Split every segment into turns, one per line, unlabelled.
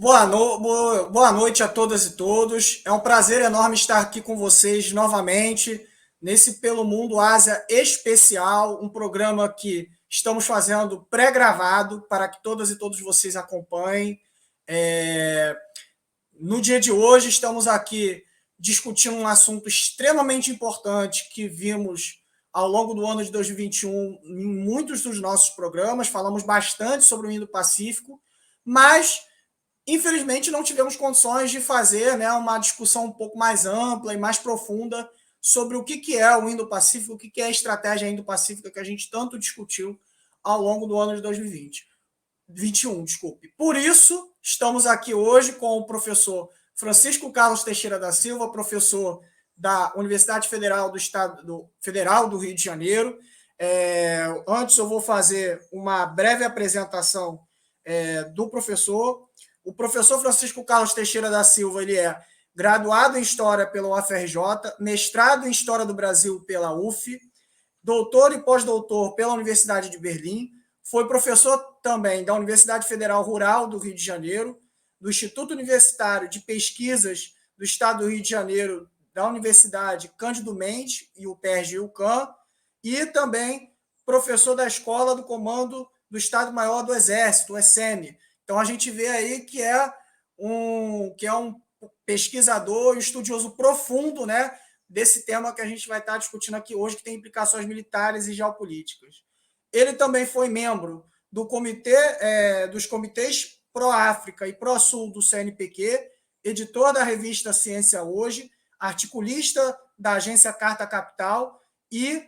Boa noite a todas e todos. É um prazer enorme estar aqui com vocês novamente nesse Pelo Mundo Ásia especial, um programa que estamos fazendo pré-gravado para que todas e todos vocês acompanhem. No dia de hoje, estamos aqui discutindo um assunto extremamente importante que vimos ao longo do ano de 2021 em muitos dos nossos programas. Falamos bastante sobre o Indo-Pacífico, mas infelizmente, não tivemos condições de fazer, né, uma discussão um pouco mais ampla e mais profunda sobre o que é o Indo-Pacífico, o que é a estratégia Indo-Pacífica que a gente tanto discutiu ao longo do ano de 2021, desculpe. Por isso, estamos aqui hoje com o professor Francisco Carlos Teixeira da Silva, professor da Universidade Federal do Rio de Janeiro. Antes eu vou fazer uma breve apresentação do professor. O professor Francisco Carlos Teixeira da Silva, ele é graduado em História pela UFRJ, mestrado em História do Brasil pela UF, doutor e pós-doutor pela Universidade de Berlim, foi professor também da Universidade Federal Rural do Rio de Janeiro, do Instituto Universitário de Pesquisas do Estado do Rio de Janeiro, da Universidade Cândido Mendes e o PERJ-UCAM, e também professor da Escola do Comando do Estado-Maior do Exército, o ESEME. Então, a gente vê aí que é um pesquisador e estudioso profundo, né, desse tema que a gente vai estar discutindo aqui hoje, que tem implicações militares e geopolíticas. Ele também foi membro do dos comitês Pró-África e Pró-Sul do CNPq, editor da revista Ciência Hoje, articulista da agência Carta Capital e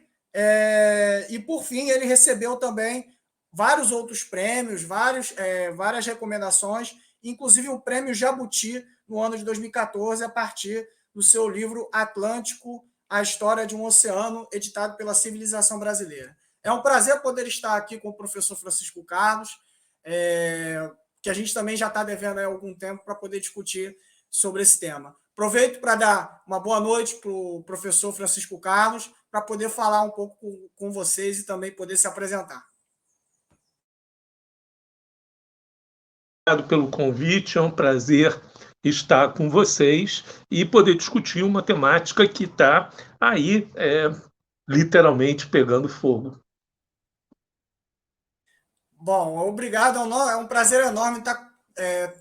por fim, ele recebeu também vários outros prêmios, várias recomendações, inclusive o prêmio Jabuti no ano de 2014, a partir do seu livro Atlântico, a História de um Oceano, editado pela Civilização Brasileira. É um prazer poder estar aqui com o professor Francisco Carlos, que a gente também já está devendo há algum tempo para poder discutir sobre esse tema. Aproveito para dar uma boa noite para o professor Francisco Carlos, para poder falar um pouco com vocês e também poder se apresentar.
Obrigado pelo convite, é um prazer estar com vocês e poder discutir uma temática que está aí, literalmente, pegando fogo.
Bom, obrigado, é um prazer enorme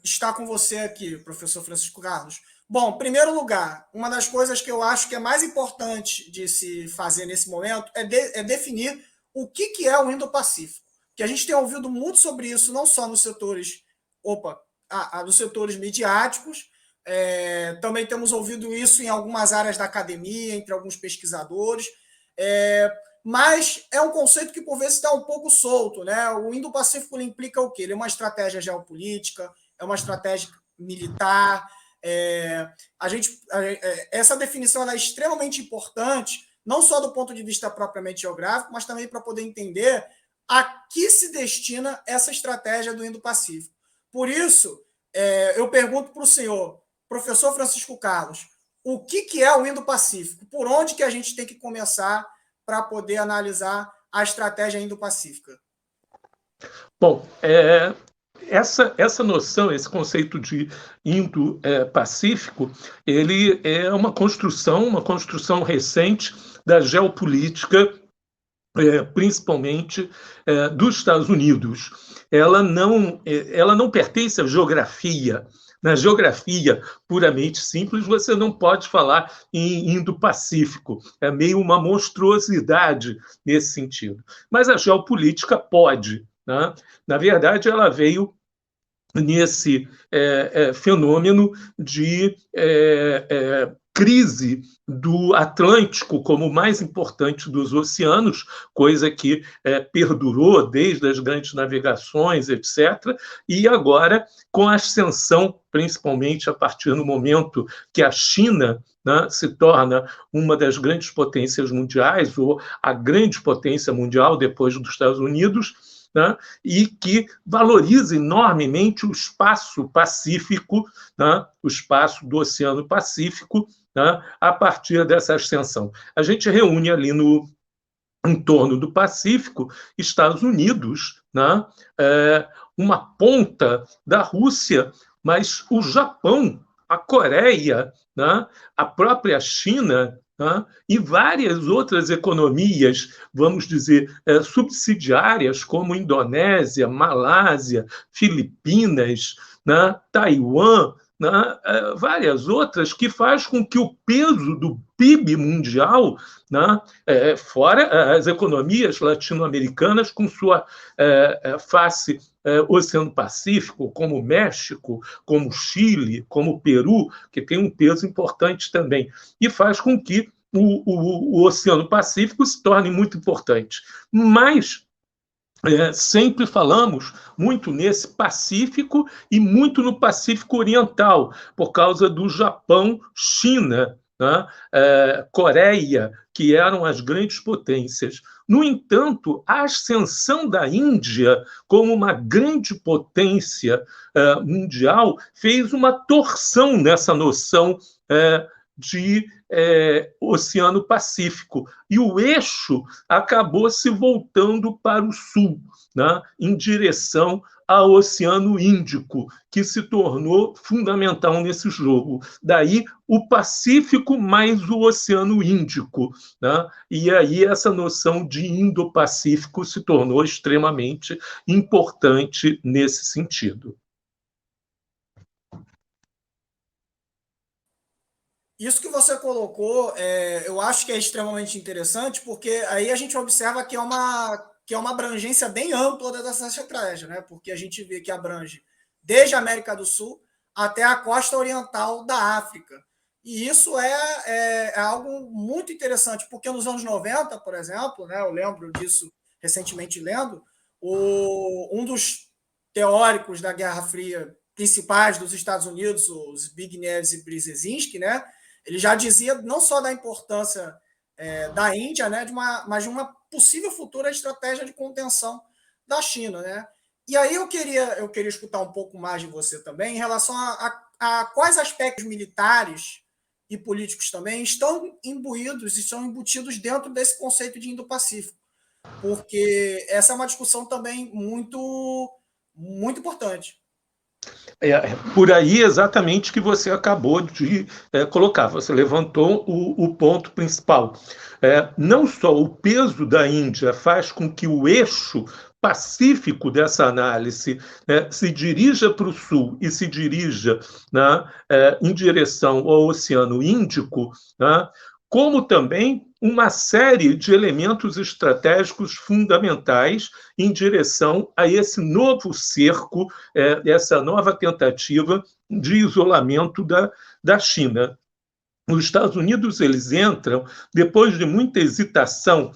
estar com você aqui, professor Francisco Carlos. Bom, em primeiro lugar, uma das coisas que eu acho que é mais importante de se fazer nesse momento é definir o que é o Indo-Pacífico, que a gente tem ouvido muito sobre isso, não só nos setores dos setores midiáticos, também temos ouvido isso em algumas áreas da academia, entre alguns pesquisadores, mas é um conceito que, por vezes, está um pouco solto, né? O Indo-Pacífico implica o quê? Ele é uma estratégia geopolítica, é uma estratégia militar. Essa definição é extremamente importante, não só do ponto de vista propriamente geográfico, mas também para poder entender a que se destina essa estratégia do Indo-Pacífico. Por isso, eu pergunto para o senhor, professor Francisco Carlos, o que é o Indo-Pacífico? Por onde que a gente tem que começar para poder analisar a estratégia Indo-Pacífica?
Bom, essa noção, esse conceito de Indo-Pacífico, ele é uma construção recente da geopolítica, principalmente dos Estados Unidos. Ela não pertence à geografia. Na geografia puramente simples, você não pode falar em Indo-Pacífico. É meio uma monstruosidade nesse sentido. Mas a geopolítica pode, né? Na verdade, ela veio nesse fenômeno de crise do Atlântico como o mais importante dos oceanos, coisa que perdurou desde as grandes navegações, etc., e agora, com a ascensão, principalmente a partir do momento que a China, né, se torna uma das grandes potências mundiais, ou a grande potência mundial depois dos Estados Unidos, né, e que valoriza enormemente o espaço pacífico, né, o espaço do Oceano Pacífico, né, a partir dessa ascensão. A gente reúne ali em torno do Pacífico, Estados Unidos, né, uma ponta da Rússia, mas o Japão, a Coreia, né, a própria China, né, e várias outras economias, vamos dizer, subsidiárias, como Indonésia, Malásia, Filipinas, né, Taiwan, né, várias outras, que faz com que o peso do PIB mundial, né, fora as economias latino-americanas com sua face Oceano Pacífico, como o México, como o Chile, como o Peru, que tem um peso importante também, e faz com que o Oceano Pacífico se torne muito importante. Mas sempre falamos muito nesse Pacífico e muito no Pacífico Oriental, por causa do Japão, China, né? Coreia, que eram as grandes potências. No entanto, a ascensão da Índia como uma grande potência mundial fez uma torção nessa noção de Oceano Pacífico. E o eixo acabou se voltando para o sul, né, em direção ao Oceano Índico, que se tornou fundamental nesse jogo. Daí o Pacífico mais o Oceano Índico, né? E aí essa noção de Indo-Pacífico se tornou extremamente importante nesse sentido.
Isso que você colocou, eu acho que é extremamente interessante, porque aí a gente observa que é uma abrangência bem ampla dessa estratégia, né? Porque a gente vê que abrange desde a América do Sul até a costa oriental da África. E isso é algo muito interessante, porque nos anos 90, por exemplo, né, eu lembro disso recentemente lendo, um dos teóricos da Guerra Fria principais dos Estados Unidos, os Zbigniew e Brzezinski, né, ele já dizia não só da importância da Índia, né, mas de uma possível futura estratégia de contenção da China, né? E aí eu queria escutar um pouco mais de você também em relação a quais aspectos militares e políticos também estão embutidos dentro desse conceito de Indo-Pacífico, porque essa é uma discussão também muito, muito importante.
Por aí exatamente que você acabou de colocar. Você levantou o ponto principal. Não só o peso da Índia faz com que o eixo pacífico dessa análise se dirija para o sul e se dirija, né, em direção ao Oceano Índico, né, como também uma série de elementos estratégicos fundamentais em direção a esse novo cerco, essa nova tentativa de isolamento da China. Os Estados Unidos eles entram depois de muita hesitação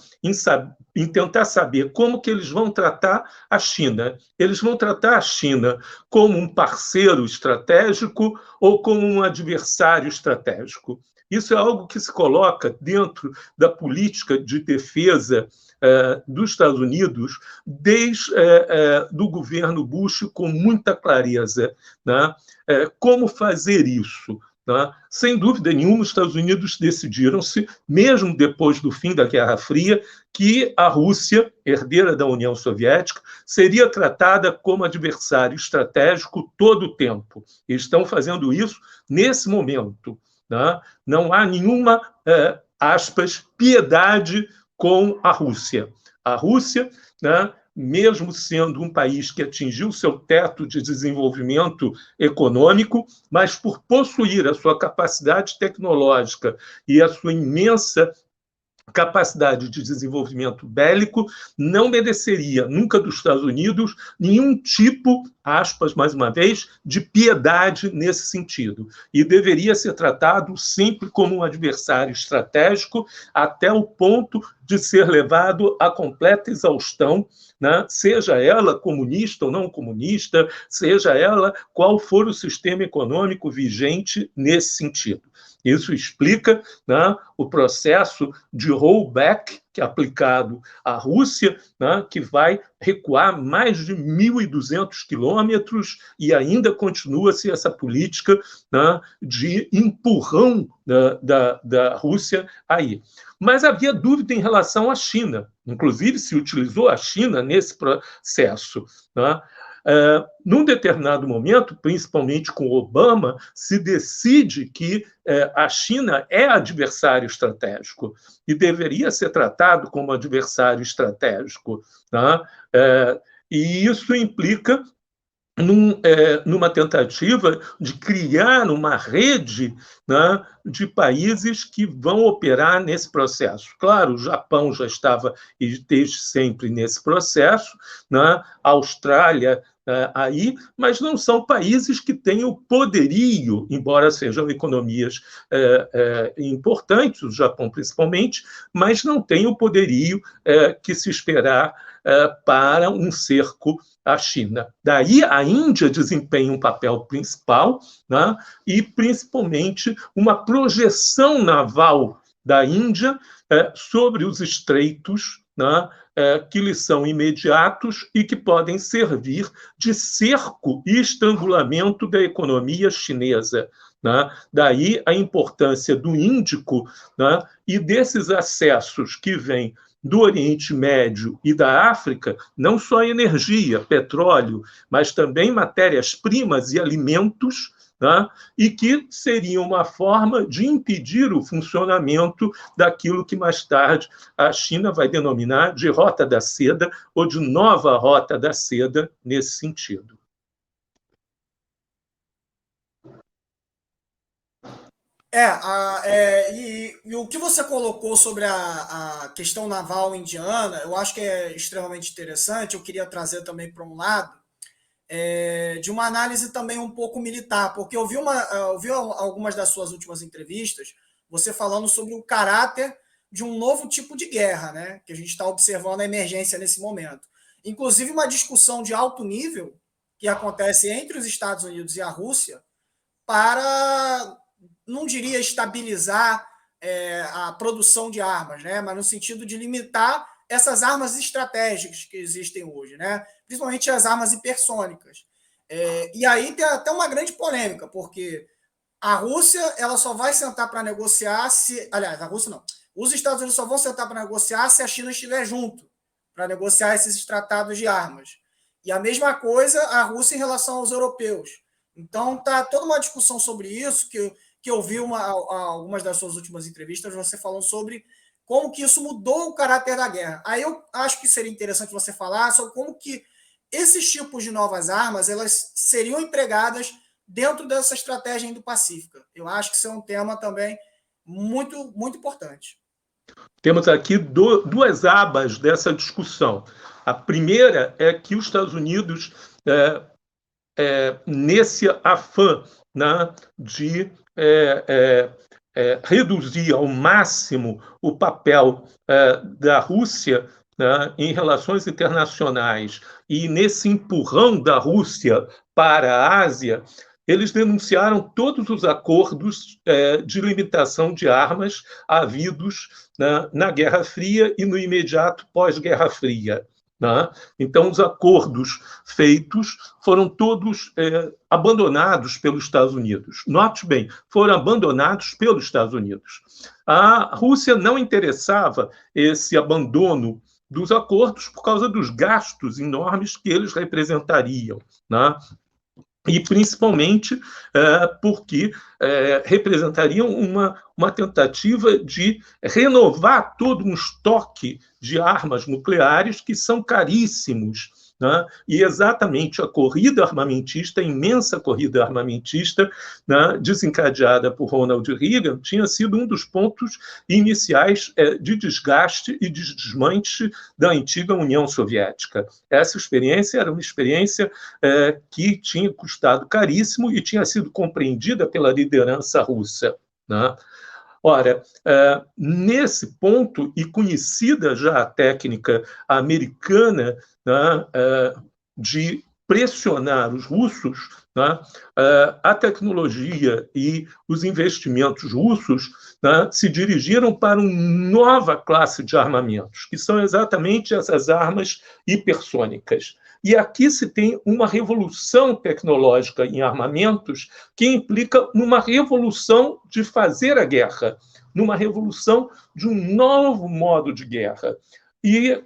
em tentar saber como que eles vão tratar a China. Eles vão tratar a China como um parceiro estratégico ou como um adversário estratégico. Isso é algo que se coloca dentro da política de defesa dos Estados Unidos desde do governo Bush com muita clareza, né? Como fazer isso? Né? Sem dúvida nenhuma, os Estados Unidos decidiram-se, mesmo depois do fim da Guerra Fria, que a Rússia, herdeira da União Soviética, seria tratada como adversário estratégico todo o tempo. Eles estão fazendo isso nesse momento. Né? Não há nenhuma, aspas, piedade com a Rússia. A Rússia, né, mesmo sendo um país que atingiu seu teto de desenvolvimento econômico, mas por possuir a sua capacidade tecnológica e a sua imensa capacidade de desenvolvimento bélico, não mereceria nunca dos Estados Unidos nenhum tipo, aspas, mais uma vez, de piedade nesse sentido. E deveria ser tratado sempre como um adversário estratégico, até o ponto de ser levado à completa exaustão, né? Seja ela comunista ou não comunista, seja ela qual for o sistema econômico vigente nesse sentido. Isso explica, né, o processo de rollback que é aplicado à Rússia, né, que vai recuar mais de 1.200 quilômetros e ainda continua-se essa política, né, de empurrão da Rússia aí. Mas havia dúvida em relação à China. Inclusive, se utilizou a China nesse processo. Né? Num determinado momento, principalmente com Obama, se decide que a China é adversário estratégico e deveria ser tratado como adversário estratégico, tá? E isso implica numa tentativa de criar uma rede, né, de países que vão operar nesse processo. Claro, o Japão já estava e desde sempre nesse processo, né, a Austrália aí, mas não são países que têm o poderio, embora sejam economias importantes, o Japão principalmente, mas não têm o poderio que se esperar para um cerco à China. Daí a Índia desempenha um papel principal, né, e principalmente uma projeção naval da Índia sobre os estreitos, né, que lhes são imediatos e que podem servir de cerco e estrangulamento da economia chinesa. Né? Daí a importância do Índico, né, e desses acessos que vêm do Oriente Médio e da África, não só energia, petróleo, mas também matérias-primas e alimentos, né? E que seria uma forma de impedir o funcionamento daquilo que mais tarde a China vai denominar de Rota da Seda ou de Nova Rota da Seda nesse sentido.
E o que você colocou sobre a questão naval indiana, eu acho que é extremamente interessante. Eu queria trazer também para um lado de uma análise também um pouco militar, porque eu vi algumas das suas últimas entrevistas, você falando sobre o caráter de um novo tipo de guerra, né, que a gente está observando a emergência nesse momento. Inclusive uma discussão de alto nível que acontece entre os Estados Unidos e a Rússia para, não diria estabilizar a produção de armas, né? Mas no sentido de limitar essas armas estratégicas que existem hoje, né? Principalmente as armas hipersônicas. E aí tem até uma grande polêmica, porque a Rússia ela só vai sentar para negociar se... Aliás, a Rússia não. Os Estados Unidos só vão sentar para negociar se a China estiver junto, para negociar esses tratados de armas. E a mesma coisa a Rússia em relação aos europeus. Então, tá toda uma discussão sobre isso, que eu vi algumas das suas últimas entrevistas, você falando sobre como que isso mudou o caráter da guerra. Aí eu acho que seria interessante você falar sobre como que esses tipos de novas armas elas seriam empregadas dentro dessa estratégia indo-pacífica. Eu acho que isso é um tema também muito, muito importante.
Temos aqui duas abas dessa discussão. A primeira é que os Estados Unidos, nesse afã, né, de reduzir ao máximo o papel da Rússia, né, em relações internacionais e nesse empurrão da Rússia para a Ásia, eles denunciaram todos os acordos de limitação de armas havidos, né, na Guerra Fria e no imediato pós-Guerra Fria. Né? Então, os acordos feitos foram todos abandonados pelos Estados Unidos. Note bem, foram abandonados pelos Estados Unidos. A Rússia não interessava esse abandono dos acordos por causa dos gastos enormes que eles representariam, né? E principalmente porque representariam uma tentativa de renovar todo um estoque de armas nucleares que são caríssimos, né? E exatamente a corrida armamentista, a imensa corrida armamentista, né, desencadeada por Ronald Reagan, tinha sido um dos pontos iniciais de desgaste e de desmanche da antiga União Soviética. Essa experiência era uma experiência que tinha custado caríssimo e tinha sido compreendida pela liderança russa, né? Ora, nesse ponto, e conhecida já a técnica americana, né, de pressionar os russos, né, a tecnologia e os investimentos russos, né, se dirigiram para uma nova classe de armamentos, que são exatamente essas armas hipersônicas. E aqui se tem uma revolução tecnológica em armamentos que implica numa revolução de fazer a guerra, numa revolução de um novo modo de guerra. E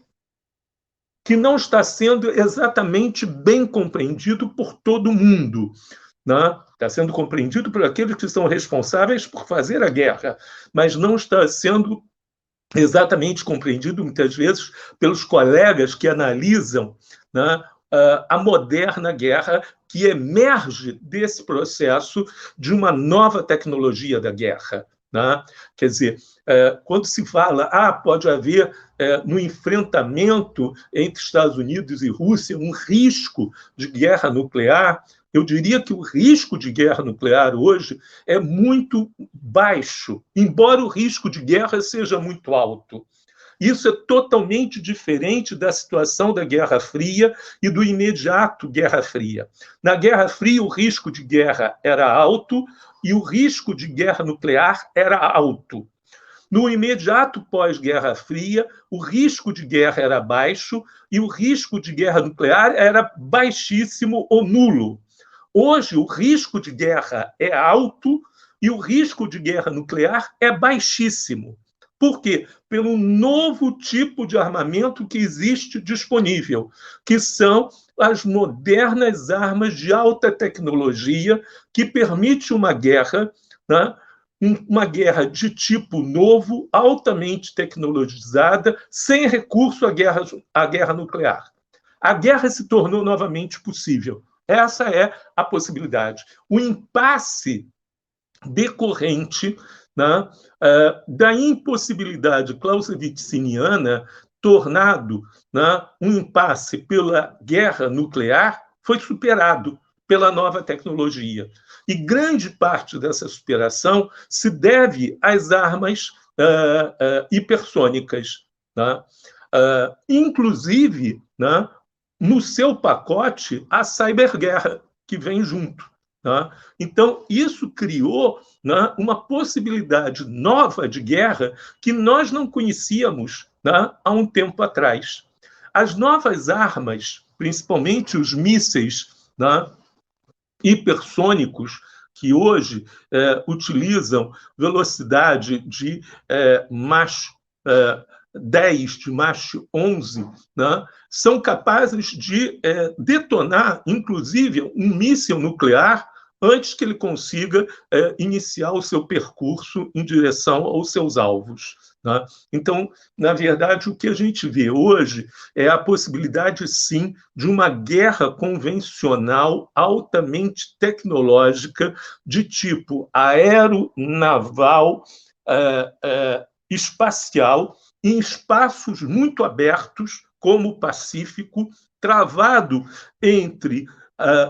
que não está sendo exatamente bem compreendido por todo mundo, né? Está sendo compreendido por aqueles que são responsáveis por fazer a guerra, mas não está sendo exatamente compreendido, muitas vezes, pelos colegas que analisam, né, a moderna guerra que emerge desse processo de uma nova tecnologia da guerra. Né? Quer dizer, quando se fala, pode haver, no enfrentamento entre Estados Unidos e Rússia, um risco de guerra nuclear, eu diria que o risco de guerra nuclear hoje é muito baixo, embora o risco de guerra seja muito alto. Isso é totalmente diferente da situação da Guerra Fria e do imediato Guerra Fria. Na Guerra Fria, o risco de guerra era alto e o risco de guerra nuclear era alto. No imediato pós-Guerra Fria, o risco de guerra era baixo e o risco de guerra nuclear era baixíssimo ou nulo. Hoje, o risco de guerra é alto e o risco de guerra nuclear é baixíssimo. Por quê? Pelo novo tipo de armamento que existe disponível, que são as modernas armas de alta tecnologia que permite uma guerra, né? Uma guerra de tipo novo, altamente tecnologizada, sem recurso à guerra nuclear. A guerra se tornou novamente possível. Essa é a possibilidade. O impasse decorrente, né, da impossibilidade clausewitziniana, tornado, né, um impasse pela guerra nuclear, foi superado pela nova tecnologia. E grande parte dessa superação se deve às armas hipersônicas. Né? Inclusive, né, no seu pacote, a cyberguerra, que vem junto. Né? Então, isso criou, né, uma possibilidade nova de guerra que nós não conhecíamos, né, há um tempo atrás. As novas armas, principalmente os mísseis, né, hipersônicos, que hoje utilizam velocidade de Mach 10, de Mach 11, né, são capazes de detonar, inclusive, um míssil nuclear antes que ele consiga iniciar o seu percurso em direção aos seus alvos. Né? Então, na verdade, o que a gente vê hoje é a possibilidade, sim, de uma guerra convencional altamente tecnológica de tipo aeronaval, espacial, em espaços muito abertos, como o Pacífico, travado entre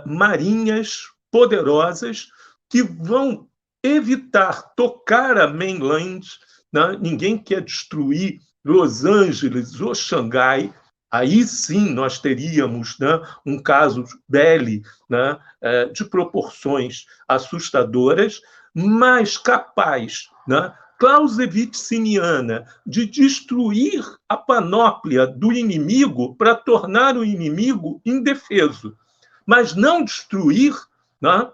marinhas poderosas que vão evitar tocar a mainland. Né? Ninguém quer destruir Los Angeles ou Xangai. Aí sim nós teríamos, né, um caso belli, né, de proporções assustadoras, mas capaz, né, clausewitziniana, de destruir a panóplia do inimigo para tornar o inimigo indefeso, mas não destruir, né,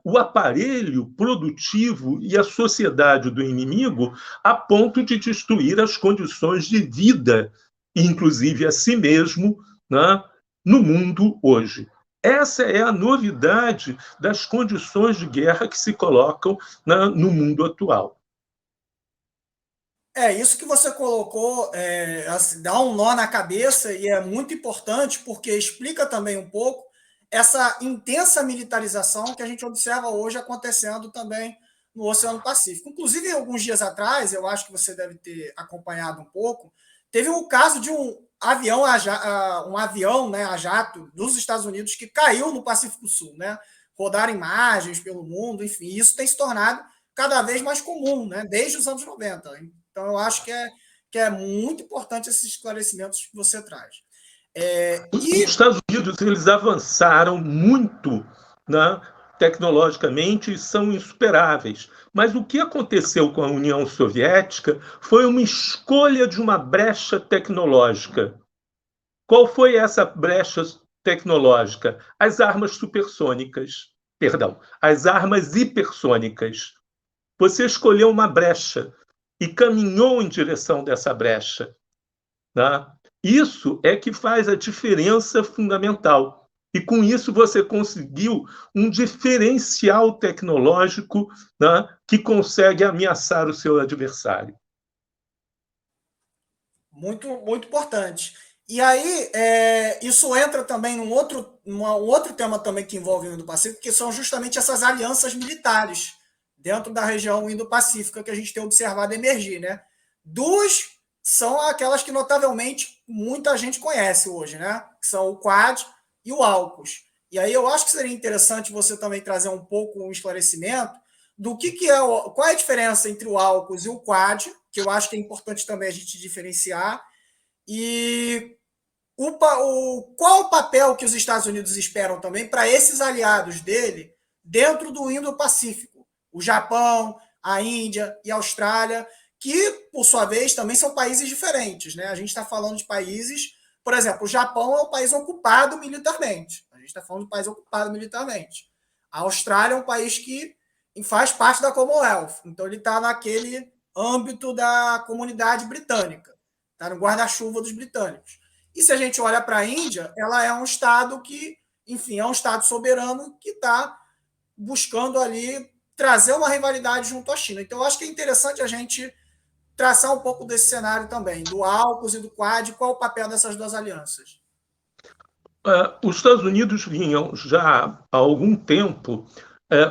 o aparelho produtivo e a sociedade do inimigo a ponto de destruir as condições de vida, inclusive a si mesmo, né, no mundo hoje. Essa é a novidade das condições de guerra que se colocam no mundo atual.
Isso que você colocou, assim, dá um nó na cabeça e é muito importante porque explica também um pouco essa intensa militarização que a gente observa hoje acontecendo também no Oceano Pacífico. Inclusive, alguns dias atrás, eu acho que você deve ter acompanhado um pouco, teve o caso de um avião, né, a jato dos Estados Unidos que caiu no Pacífico Sul, né? Rodaram imagens pelo mundo, enfim, isso tem se tornado cada vez mais comum, né, desde os anos 90. Então, eu acho que é muito importante esses esclarecimentos que você traz.
Os Estados Unidos, eles avançaram muito, né, tecnologicamente e são insuperáveis. Mas o que aconteceu com a União Soviética foi uma escolha de uma brecha tecnológica. Qual foi essa brecha tecnológica? As armas supersônicas. Perdão, as armas hipersônicas. Você escolheu uma brecha e caminhou em direção dessa brecha. Tá? Isso é que faz a diferença fundamental. E com isso você conseguiu um diferencial tecnológico, né, que consegue ameaçar o seu adversário.
Muito, muito importante. E aí, isso entra também num outro tema também que envolve o Indo-Pacífico, que são justamente essas alianças militares dentro da região Indo-Pacífica que a gente tem observado emergir, né? Duas são aquelas que notavelmente muita gente conhece hoje, né? Que são o Quad e o AUKUS. E aí eu acho que seria interessante você também trazer um pouco um esclarecimento do que é qual é a diferença entre o AUKUS e o Quad, que eu acho que é importante também a gente diferenciar, e qual o papel que os Estados Unidos esperam também para esses aliados dele dentro do Indo-Pacífico, o Japão, a Índia e a Austrália, que, por sua vez, também são países diferentes, né? A gente está falando de países, por exemplo, o Japão é um país ocupado militarmente. A gente está falando de um país ocupado militarmente. A Austrália é um país que faz parte da Commonwealth, então ele está naquele âmbito da comunidade britânica, está no guarda-chuva dos britânicos. E se a gente olha para a Índia, ela é um estado que, enfim, é um estado soberano que está buscando ali trazer uma rivalidade junto à China. Então, eu acho que é interessante a gente traçar um pouco desse cenário também, do AUKUS e do Quad, qual o papel dessas duas alianças.
Os Estados Unidos vinham já há algum tempo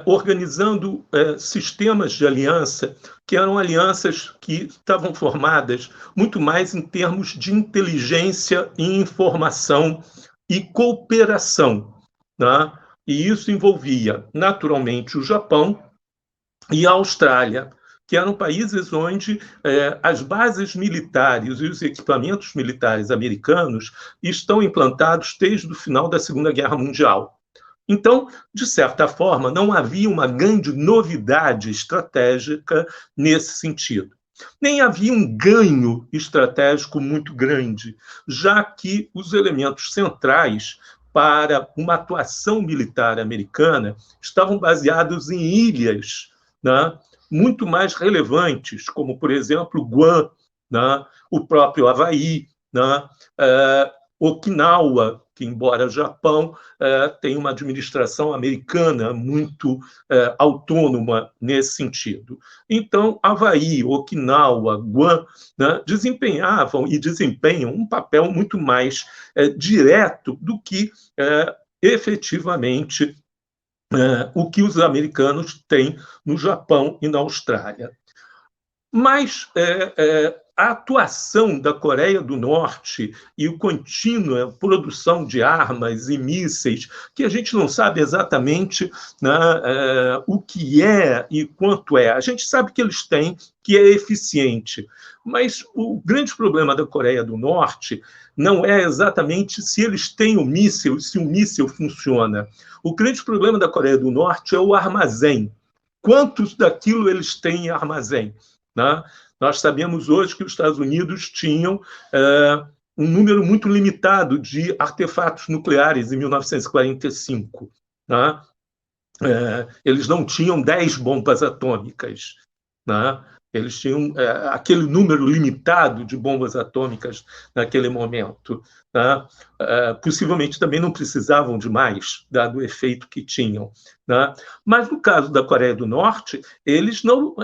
organizando sistemas de aliança, que eram alianças que estavam formadas muito mais em termos de inteligência e informação e cooperação. Tá? E isso envolvia, naturalmente, o Japão e a Austrália, que eram países onde as bases militares e os equipamentos militares americanos estão implantados desde o final da Segunda Guerra Mundial. Então, de certa forma, não havia uma grande novidade estratégica nesse sentido. Nem havia um ganho estratégico muito grande, já que os elementos centrais para uma atuação militar americana estavam baseados em ilhas, né, muito mais relevantes, como, por exemplo, Guam, né, o próprio Havaí, né, Okinawa, que, embora Japão, tenha uma administração americana muito autônoma nesse sentido. Então, Havaí, Okinawa, Guam, né, desempenhavam e desempenham um papel muito mais direto do que efetivamente o que os americanos têm no Japão e na Austrália. Mas a atuação da Coreia do Norte e a contínua produção de armas e mísseis, que a gente não sabe exatamente, né, o que é e quanto é. A gente sabe que eles têm, que é eficiente. Mas o grande problema da Coreia do Norte não é exatamente se eles têm o míssil, se o míssil funciona. O grande problema da Coreia do Norte é o armazém. Quantos daquilo eles têm em armazém? Né? Nós sabemos hoje que os Estados Unidos tinham um número muito limitado de artefatos nucleares em 1945. Né? Eles não tinham 10 bombas atômicas. Né? Eles tinham aquele número limitado de bombas atômicas naquele momento. Né? Possivelmente também não precisavam de mais, dado o efeito que tinham. Né? Mas, no caso da Coreia do Norte, eles não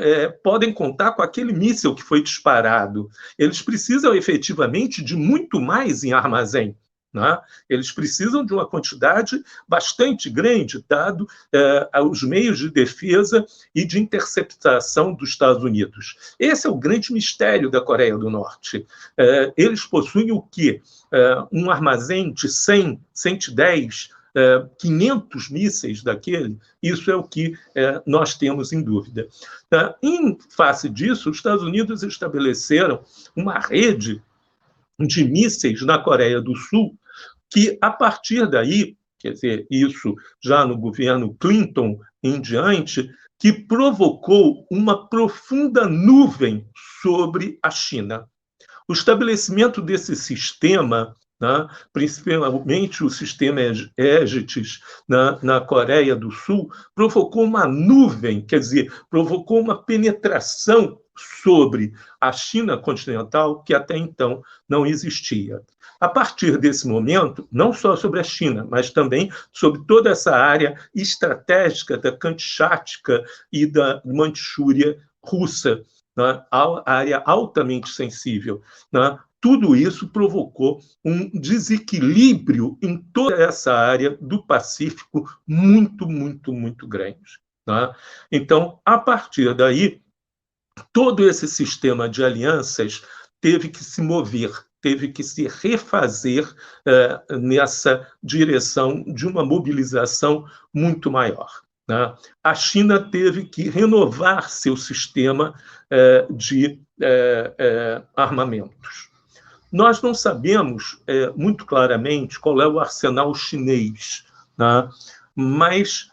podem contar com aquele míssil que foi disparado. Eles precisam efetivamente de muito mais em armazém. Né? Eles precisam de uma quantidade bastante grande, dado aos meios de defesa e de interceptação dos Estados Unidos. Esse é o grande mistério da Coreia do Norte. Eles possuem o quê? Um armazém de 100, 110, 500 mísseis daquele, isso é o que nós temos em dúvida. Em face disso, os Estados Unidos estabeleceram uma rede de mísseis na Coreia do Sul, que, a partir daí, quer dizer, isso já no governo Clinton em diante, que provocou uma profunda nuvem sobre a China. O estabelecimento desse sistema, né, principalmente o sistema Aegis na Coreia do Sul, provocou uma nuvem, quer dizer, provocou uma penetração sobre a China continental que até então não existia. A partir desse momento, não só sobre a China, mas também sobre toda essa área estratégica da Kamchatka e da Manchúria russa, né, a área altamente sensível, né, tudo isso provocou um desequilíbrio em toda essa área do Pacífico muito, muito, muito grande. Né? Então, a partir daí, todo esse sistema de alianças teve que se mover, teve que se refazer nessa direção de uma mobilização muito maior. Né? A China teve que renovar seu sistema de armamentos. Nós não sabemos muito claramente qual é o arsenal chinês, né? Mas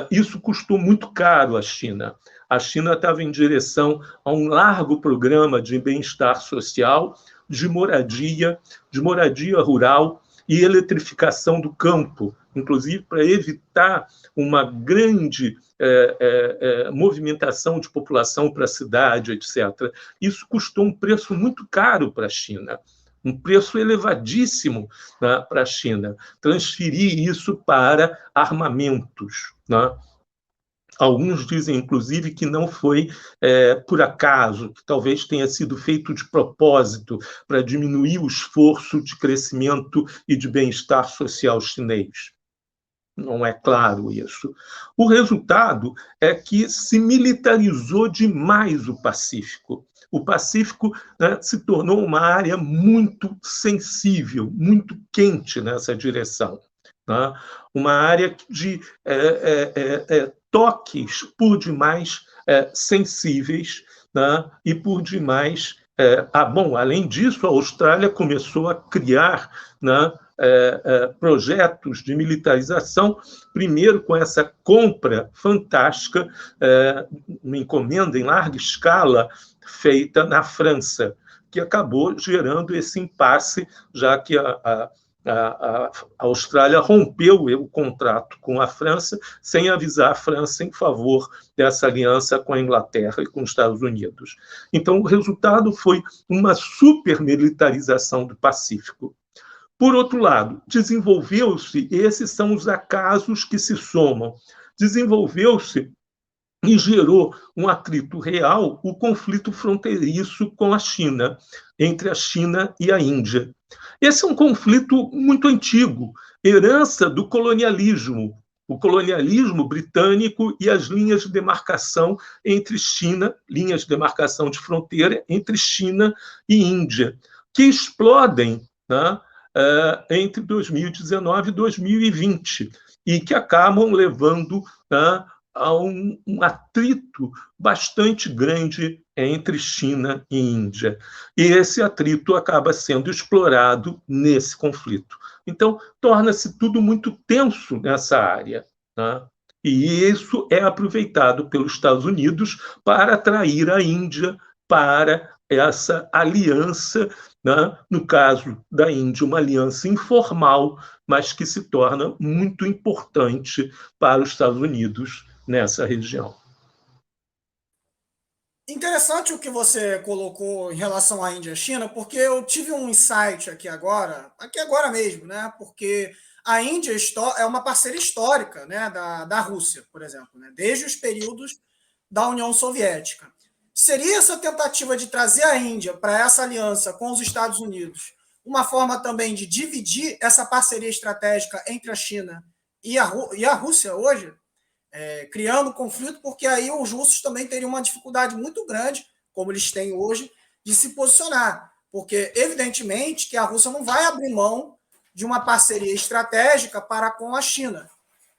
isso custou muito caro à China. A China estava em direção a um largo programa de bem-estar social, de moradia rural e eletrificação do campo, inclusive para evitar uma grande movimentação de população para a cidade, etc. Isso custou um preço muito caro para a China, um preço elevadíssimo, né, para a China, transferir isso para armamentos. Né? Alguns dizem, inclusive, que não foi por acaso, que talvez tenha sido feito de propósito para diminuir o esforço de crescimento e de bem-estar social chinês. Não é claro isso. O resultado é que se militarizou demais o Pacífico. O Pacífico, né, se tornou uma área muito sensível, muito quente nessa direção. Né? Uma área de toques por demais sensíveis, né? E por demais... bom, além disso, a Austrália começou a criar, né, projetos de militarização, primeiro com essa compra fantástica, uma encomenda em larga escala feita na França, que acabou gerando esse impasse, já que a Austrália rompeu o contrato com a França sem avisar a França em favor dessa aliança com a Inglaterra e com os Estados Unidos. Então, o resultado foi uma supermilitarização do Pacífico. Por outro lado, desenvolveu-se, esses são os acasos que se somam, desenvolveu-se e gerou um atrito real o conflito fronteiriço com a China, entre a China e a Índia. Esse é um conflito muito antigo, herança do colonialismo, o colonialismo britânico e as linhas de demarcação entre China, linhas de demarcação de fronteira entre China e Índia, que explodem, né, entre 2019 e 2020, e que acabam levando, né, a um atrito bastante grande entre China e Índia. E esse atrito acaba sendo explorado nesse conflito. Então, torna-se tudo muito tenso nessa área. Né? E isso é aproveitado pelos Estados Unidos para atrair a Índia para essa aliança, né? No caso da Índia, uma aliança informal, mas que se torna muito importante para os Estados Unidos nessa região.
Interessante o que você colocou em relação à Índia e à China, porque eu tive um insight aqui agora mesmo, né? Porque a Índia é uma parceira histórica, né, da Rússia, por exemplo, né? Desde os períodos da União Soviética. Seria essa tentativa de trazer a Índia para essa aliança com os Estados Unidos uma forma também de dividir essa parceria estratégica entre a China e a Rússia hoje? Criando conflito, porque aí os russos também teriam uma dificuldade muito grande, como eles têm hoje, de se posicionar. Porque, evidentemente, que a Rússia não vai abrir mão de uma parceria estratégica para com a China.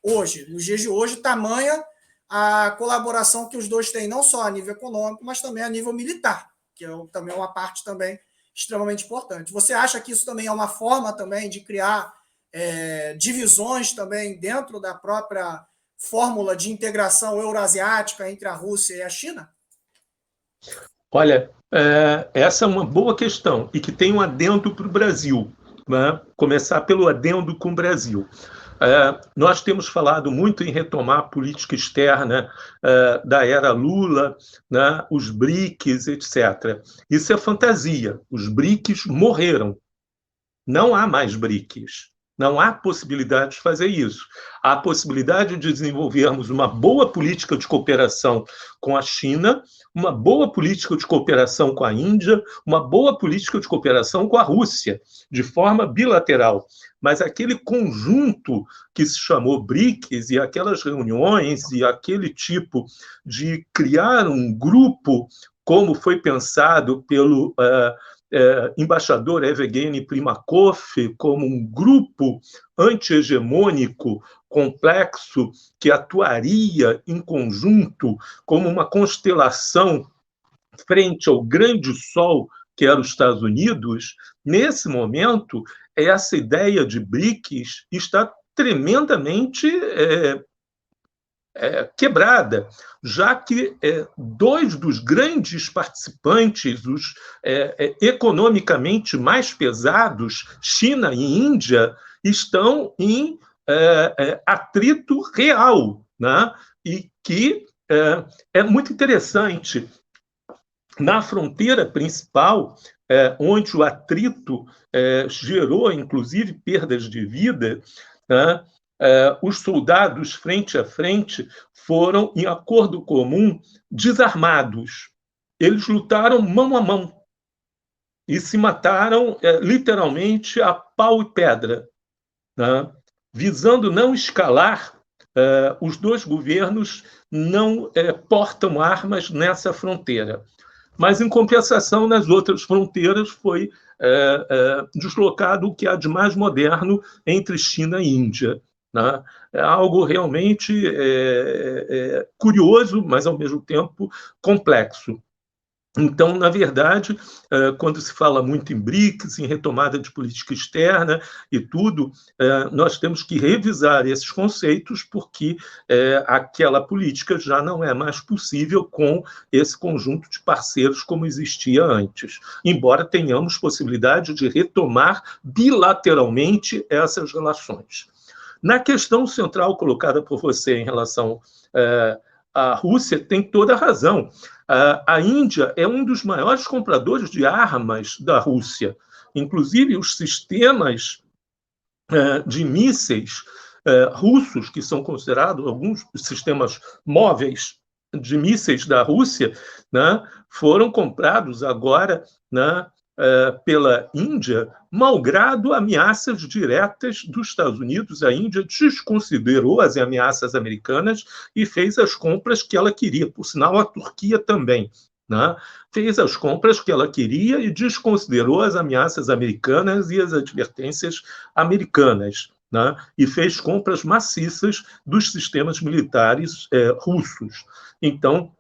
Hoje, nos dias de hoje, tamanha a colaboração que os dois têm, não só a nível econômico, mas também a nível militar, que é também uma parte também extremamente importante. Você acha que isso também é uma forma também de criar divisões também dentro da própria fórmula de integração euroasiática entre a Rússia e a China?
Olha, essa é uma boa questão e que tem um adendo para o Brasil. Né? Começar pelo adendo com o Brasil. Nós temos falado muito em retomar a política externa da era Lula, né, os BRICS, etc. Isso é fantasia. Os BRICS morreram. Não há mais BRICS. Não há possibilidade de fazer isso. Há a possibilidade de desenvolvermos uma boa política de cooperação com a China, uma boa política de cooperação com a Índia, uma boa política de cooperação com a Rússia, de forma bilateral. Mas aquele conjunto que se chamou BRICS e aquelas reuniões e aquele tipo de criar um grupo, como foi pensado pelo embaixador Evgeny Primakov, como um grupo anti-hegemônico complexo que atuaria em conjunto como uma constelação frente ao grande sol que era os Estados Unidos, nesse momento, essa ideia de BRICS está tremendamente quebrada, já que dois dos grandes participantes, os economicamente mais pesados, China e Índia, estão em atrito real, né? E que é muito interessante. Na fronteira principal, onde o atrito gerou, inclusive, perdas de vida, né? Os soldados, frente a frente, foram, em acordo comum, desarmados. Eles lutaram mão a mão e se mataram, literalmente, a pau e pedra, né? Visando não escalar, os dois governos não portam armas nessa fronteira. Mas, em compensação, nas outras fronteiras foi deslocado o que há de mais moderno entre China e Índia, né? É algo realmente curioso, mas, ao mesmo tempo, complexo. Então, na verdade, quando se fala muito em BRICS, em retomada de política externa e tudo, nós temos que revisar esses conceitos, porque aquela política já não é mais possível com esse conjunto de parceiros como existia antes, embora tenhamos possibilidade de retomar bilateralmente essas relações. Na questão central colocada por você em relação à Rússia, tem toda a razão. A Índia é um dos maiores compradores de armas da Rússia. Inclusive, os sistemas de mísseis russos, que são considerados alguns sistemas móveis de mísseis da Rússia, né, foram comprados agora, né, pela Índia, malgrado ameaças diretas dos Estados Unidos. A Índia desconsiderou as ameaças americanas e fez as compras que ela queria. Por sinal, a Turquia também, né? Fez as compras que ela queria e desconsiderou as ameaças americanas e as advertências americanas, né? E fez compras maciças dos sistemas militares russos. Então,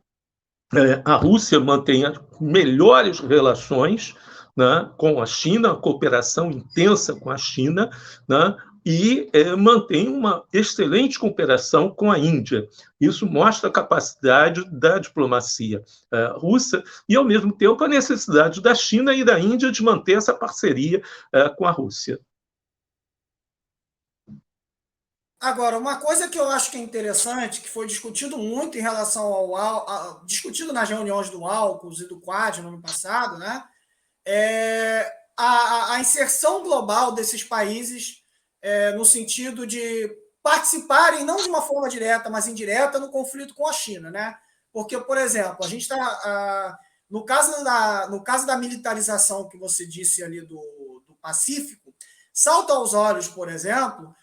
a Rússia mantém as melhores relações, né, com a China, a cooperação intensa com a China, né, e mantém uma excelente cooperação com a Índia. Isso mostra a capacidade da diplomacia russa e, ao mesmo tempo, a necessidade da China e da Índia de manter essa parceria com a Rússia.
Agora, uma coisa que eu acho que é interessante, que foi discutido muito em relação discutido nas reuniões do AUKUS e do Quad no ano passado, né? A inserção global desses países no sentido de participarem, não de uma forma direta, mas indireta, no conflito com a China, né? Porque, por exemplo, a gente está. No caso da militarização que você disse ali do Pacífico, salta aos olhos, por exemplo,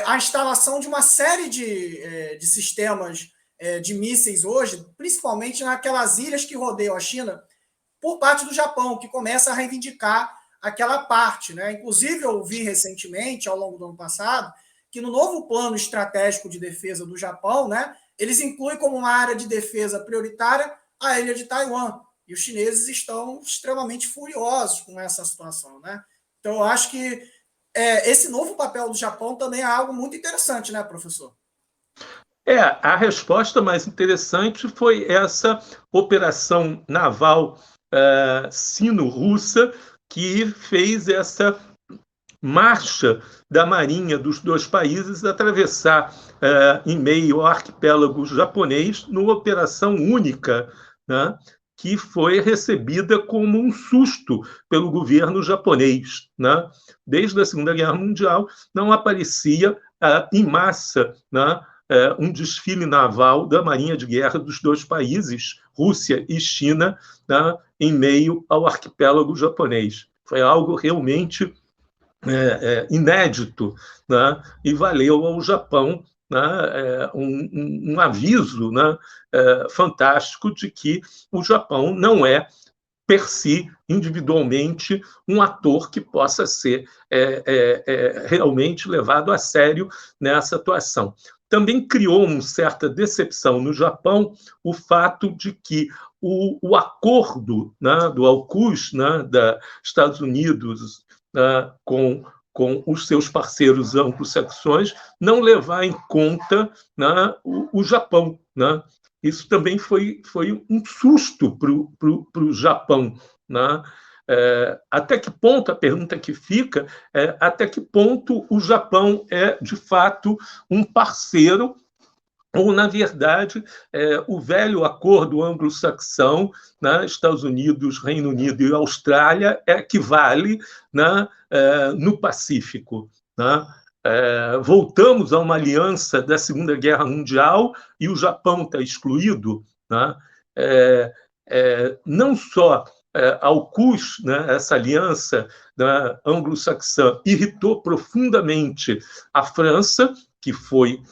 a instalação de uma série de sistemas de mísseis hoje, principalmente naquelas ilhas que rodeiam a China, por parte do Japão, que começa a reivindicar aquela parte, né? Inclusive, eu vi recentemente, ao longo do ano passado, que no novo plano estratégico de defesa do Japão, né, eles incluem como uma área de defesa prioritária a ilha de Taiwan. E os chineses estão extremamente furiosos com essa situação, né? Então, eu acho que esse novo papel do Japão também é algo muito interessante, né, professor?
A resposta mais interessante foi essa operação naval sino-russa que fez essa marcha da marinha dos dois países atravessar em meio ao arquipélago japonês numa operação única, né, que foi recebida como um susto pelo governo japonês, né? Desde a Segunda Guerra Mundial não aparecia em massa, né, um desfile naval da Marinha de Guerra dos dois países, Rússia e China, né, em meio ao arquipélago japonês. Foi algo realmente inédito, né, e valeu ao Japão, né, um aviso, né, fantástico de que o Japão não é, per si, individualmente, um ator que possa ser realmente levado a sério nessa atuação. Também criou uma certa decepção no Japão o fato de que o acordo, né, do AUKUS, né, dos Estados Unidos, com os seus parceiros anglo-saxões, não levar em conta, né, o Japão, né? Isso também foi um susto para o Japão, né? Até que ponto, a pergunta que fica é até que ponto o Japão é, de fato, um parceiro, ou, na verdade, o velho acordo anglo-saxão, né, Estados Unidos, Reino Unido e Austrália, é que vale, né, no Pacífico, né? Voltamos a uma aliança da Segunda Guerra Mundial e o Japão está excluído, né? Não só a AUKUS, né, essa aliança, né, anglo-saxã, irritou profundamente a França, que foi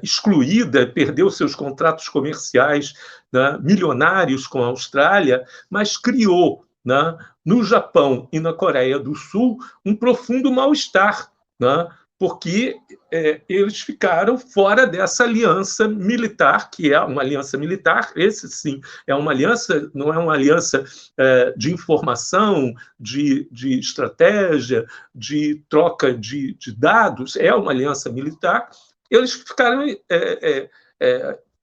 excluída, perdeu seus contratos comerciais, né, milionários com a Austrália, mas criou, né, no Japão e na Coreia do Sul um profundo mal-estar, né, porque eles ficaram fora dessa aliança militar, que é uma aliança militar, esse sim, é uma aliança, não é uma aliança de informação, de estratégia, de troca de dados, é uma aliança militar. Eles ficaram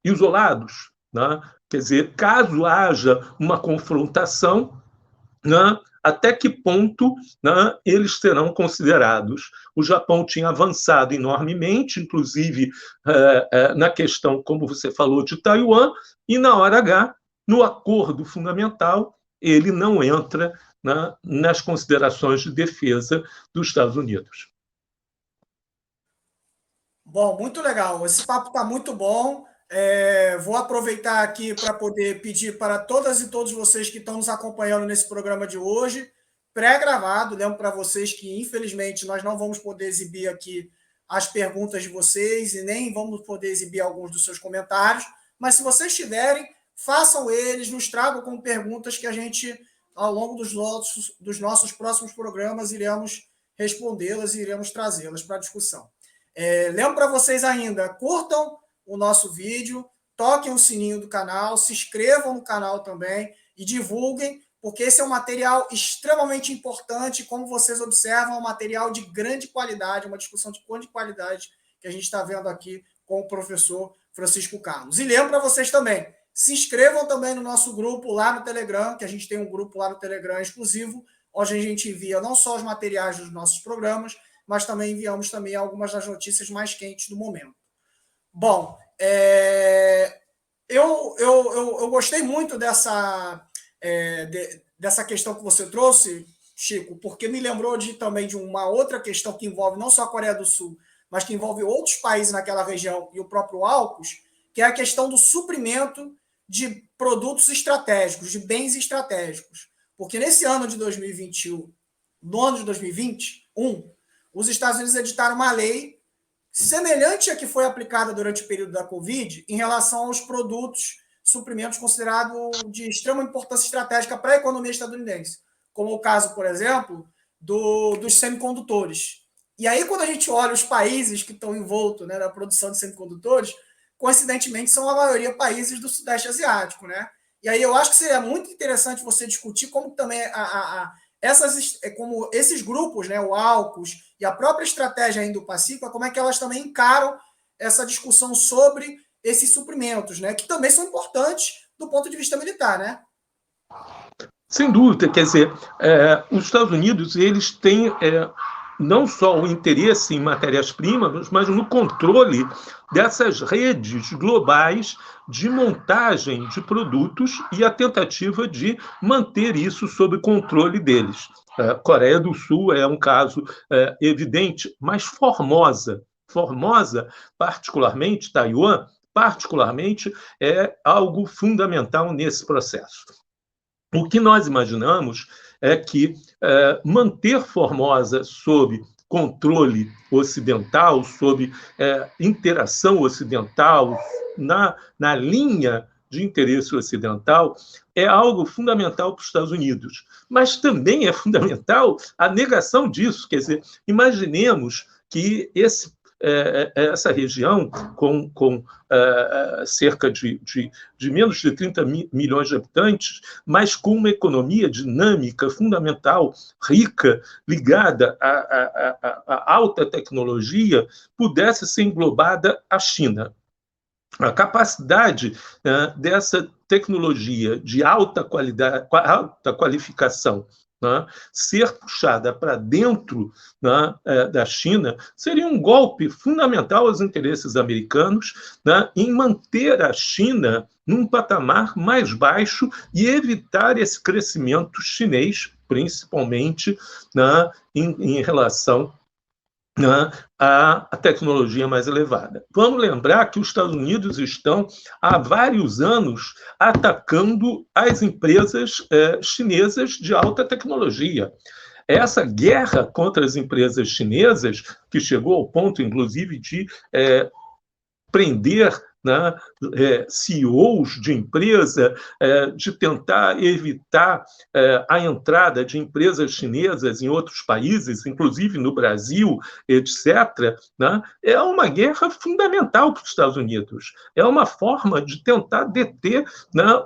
isolados, né? Quer dizer, caso haja uma confrontação, né, até que ponto, né, eles serão considerados? O Japão tinha avançado enormemente, inclusive na questão, como você falou, de Taiwan, e na hora H, no acordo fundamental, ele não entra, né, nas considerações de defesa dos Estados Unidos.
Bom, muito legal. Esse papo está muito bom. Vou aproveitar aqui para poder pedir para todas e todos vocês que estão nos acompanhando nesse programa de hoje, pré-gravado, lembro para vocês que, infelizmente, nós não vamos poder exibir aqui as perguntas de vocês e nem vamos poder exibir alguns dos seus comentários, mas se vocês tiverem, façam eles, nos tragam como perguntas que a gente, ao longo dos nossos próximos programas, iremos respondê-las e iremos trazê-las para a discussão. Lembro para vocês ainda, curtam o nosso vídeo, toquem o sininho do canal, se inscrevam no canal também e divulguem, porque esse é um material extremamente importante, como vocês observam, é um material de grande qualidade, uma discussão de grande qualidade que a gente está vendo aqui com o professor Francisco Carlos. E lembro para vocês também, se inscrevam também no nosso grupo lá no Telegram, que a gente tem um grupo lá no Telegram exclusivo, onde a gente envia não só os materiais dos nossos programas, mas também enviamos também algumas das notícias mais quentes do momento. Bom, eu gostei muito dessa questão que você trouxe, Chico, porque me lembrou também de uma outra questão que envolve não só a Coreia do Sul, mas que envolve outros países naquela região e o próprio AUKUS, que é a questão do suprimento de produtos estratégicos, de bens estratégicos. Porque nesse ano de 2021, no ano de 2021, os Estados Unidos editaram uma lei semelhante à que foi aplicada durante o período da Covid em relação aos produtos, suprimentos considerados de extrema importância estratégica para a economia estadunidense, como o caso, por exemplo, dos semicondutores. E aí, quando a gente olha os países que estão envoltos, né, na produção de semicondutores, coincidentemente, são a maioria países do Sudeste Asiático, né? E aí eu acho que seria muito interessante você discutir como também como esses grupos, né, o AUKUS e a própria estratégia Indo-Pacífico, como é que elas também encaram essa discussão sobre esses suprimentos, né, que também são importantes do ponto de vista militar, né?
Sem dúvida, quer dizer, os Estados Unidos, eles têm não só o interesse em matérias-primas, mas no controle dessas redes globais de montagem de produtos e a tentativa de manter isso sob controle deles. A Coreia do Sul é um caso evidente, mas Formosa, particularmente, Taiwan, particularmente, é algo fundamental nesse processo. O que nós imaginamos é que manter Formosa sob controle ocidental, sob interação ocidental, na linha de interesse ocidental, é algo fundamental para os Estados Unidos. Mas também é fundamental a negação disso. Quer dizer, imaginemos que essa região, com cerca de menos de 30 milhões de habitantes, mas com uma economia dinâmica, fundamental, rica, ligada à alta tecnologia, pudesse ser englobada à China. A capacidade dessa tecnologia de alta qualidade, alta qualificação, ser puxada para dentro da China seria um golpe fundamental aos interesses americanos em manter a China num patamar mais baixo e evitar esse crescimento chinês, principalmente em relação a tecnologia mais elevada. Vamos lembrar que os Estados Unidos estão há vários anos atacando as empresas chinesas de alta tecnologia. Essa guerra contra as empresas chinesas, que chegou ao ponto, inclusive, de prender CEOs de empresa, de tentar evitar a entrada de empresas chinesas em outros países, inclusive no Brasil, etc., é uma guerra fundamental para os Estados Unidos. É uma forma de tentar deter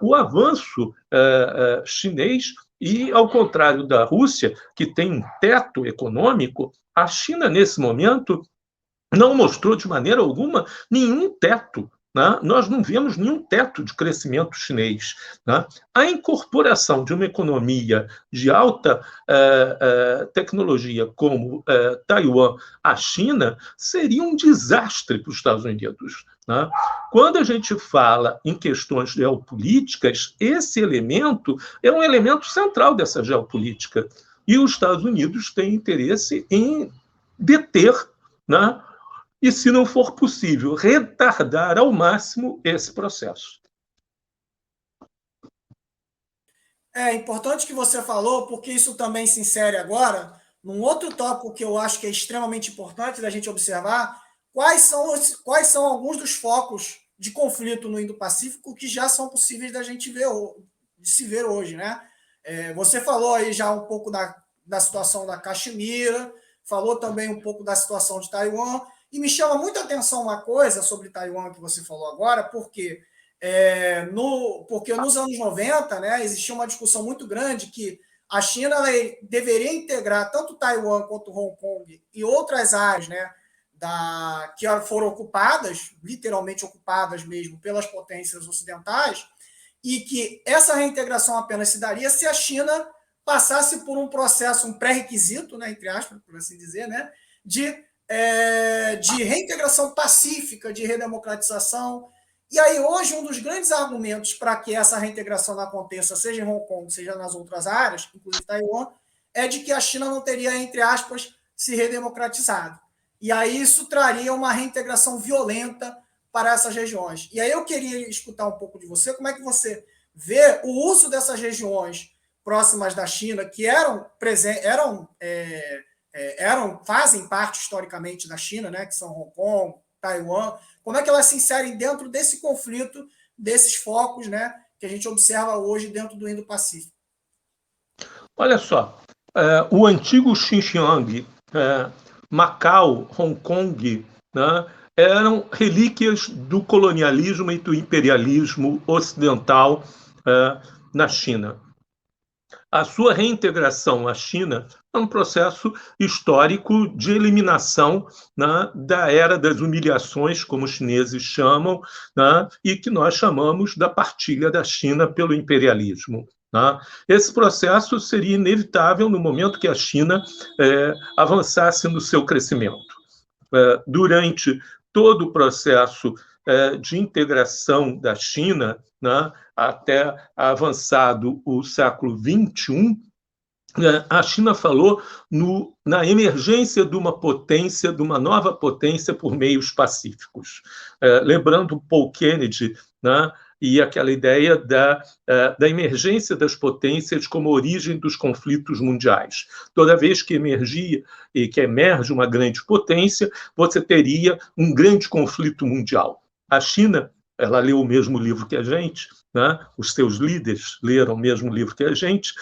o avanço chinês e, ao contrário da Rússia, que tem um teto econômico, a China, nesse momento, não mostrou de maneira alguma nenhum teto. Nós não vemos nenhum teto de crescimento chinês. A incorporação de uma economia de alta tecnologia como Taiwan à China seria um desastre para os Estados Unidos. Quando a gente fala em questões geopolíticas, esse elemento é um elemento central dessa geopolítica. E os Estados Unidos têm interesse em deter, e, se não for possível, retardar ao máximo esse processo.
É importante que você falou, porque isso também se insere agora num outro tópico que eu acho que é extremamente importante da gente observar, quais são alguns dos focos de conflito no Indo-Pacífico que já são possíveis da gente de se ver hoje, né? Você falou aí já um pouco da situação da Caxemira, falou também um pouco da situação de Taiwan, e me chama muita atenção uma coisa sobre Taiwan que você falou agora, porque nos anos 90, né, existia uma discussão muito grande que a China deveria integrar tanto Taiwan quanto Hong Kong e outras áreas, né, que foram ocupadas, literalmente ocupadas mesmo, pelas potências ocidentais, e que essa reintegração apenas se daria se a China passasse por um processo, um pré-requisito, né, entre aspas, por assim dizer, né, de reintegração pacífica, de redemocratização. E aí, hoje, um dos grandes argumentos para que essa reintegração não aconteça, seja em Hong Kong, seja nas outras áreas, inclusive Taiwan, é de que a China não teria, entre aspas, se redemocratizado. E aí isso traria uma reintegração violenta para essas regiões. E aí eu queria escutar um pouco de você, como é que você vê o uso dessas regiões próximas da China, que fazem parte historicamente da China, né, que são Hong Kong, Taiwan, como é que elas se inserem dentro desse conflito, desses focos, né, que a gente observa hoje dentro do Indo-Pacífico?
Olha só, o antigo Xinjiang, Macau, Hong Kong, eram relíquias do colonialismo e do imperialismo ocidental na China. A sua reintegração à China é um processo histórico de eliminação da era das humilhações, como os chineses chamam, e que nós chamamos da partilha da China pelo imperialismo. Tá? Esse processo seria inevitável no momento que a China avançasse no seu crescimento. Durante todo o processo de integração da China, né, até avançado o século XXI, a China falou na emergência de uma potência, de uma nova potência por meios pacíficos. Lembrando Paul Kennedy, né, e aquela ideia da emergência das potências como origem dos conflitos mundiais. Toda vez que emergia e que emerge uma grande potência, você teria um grande conflito mundial. A China, ela leu o mesmo livro que a gente, né? Os seus líderes leram o mesmo livro que a gente,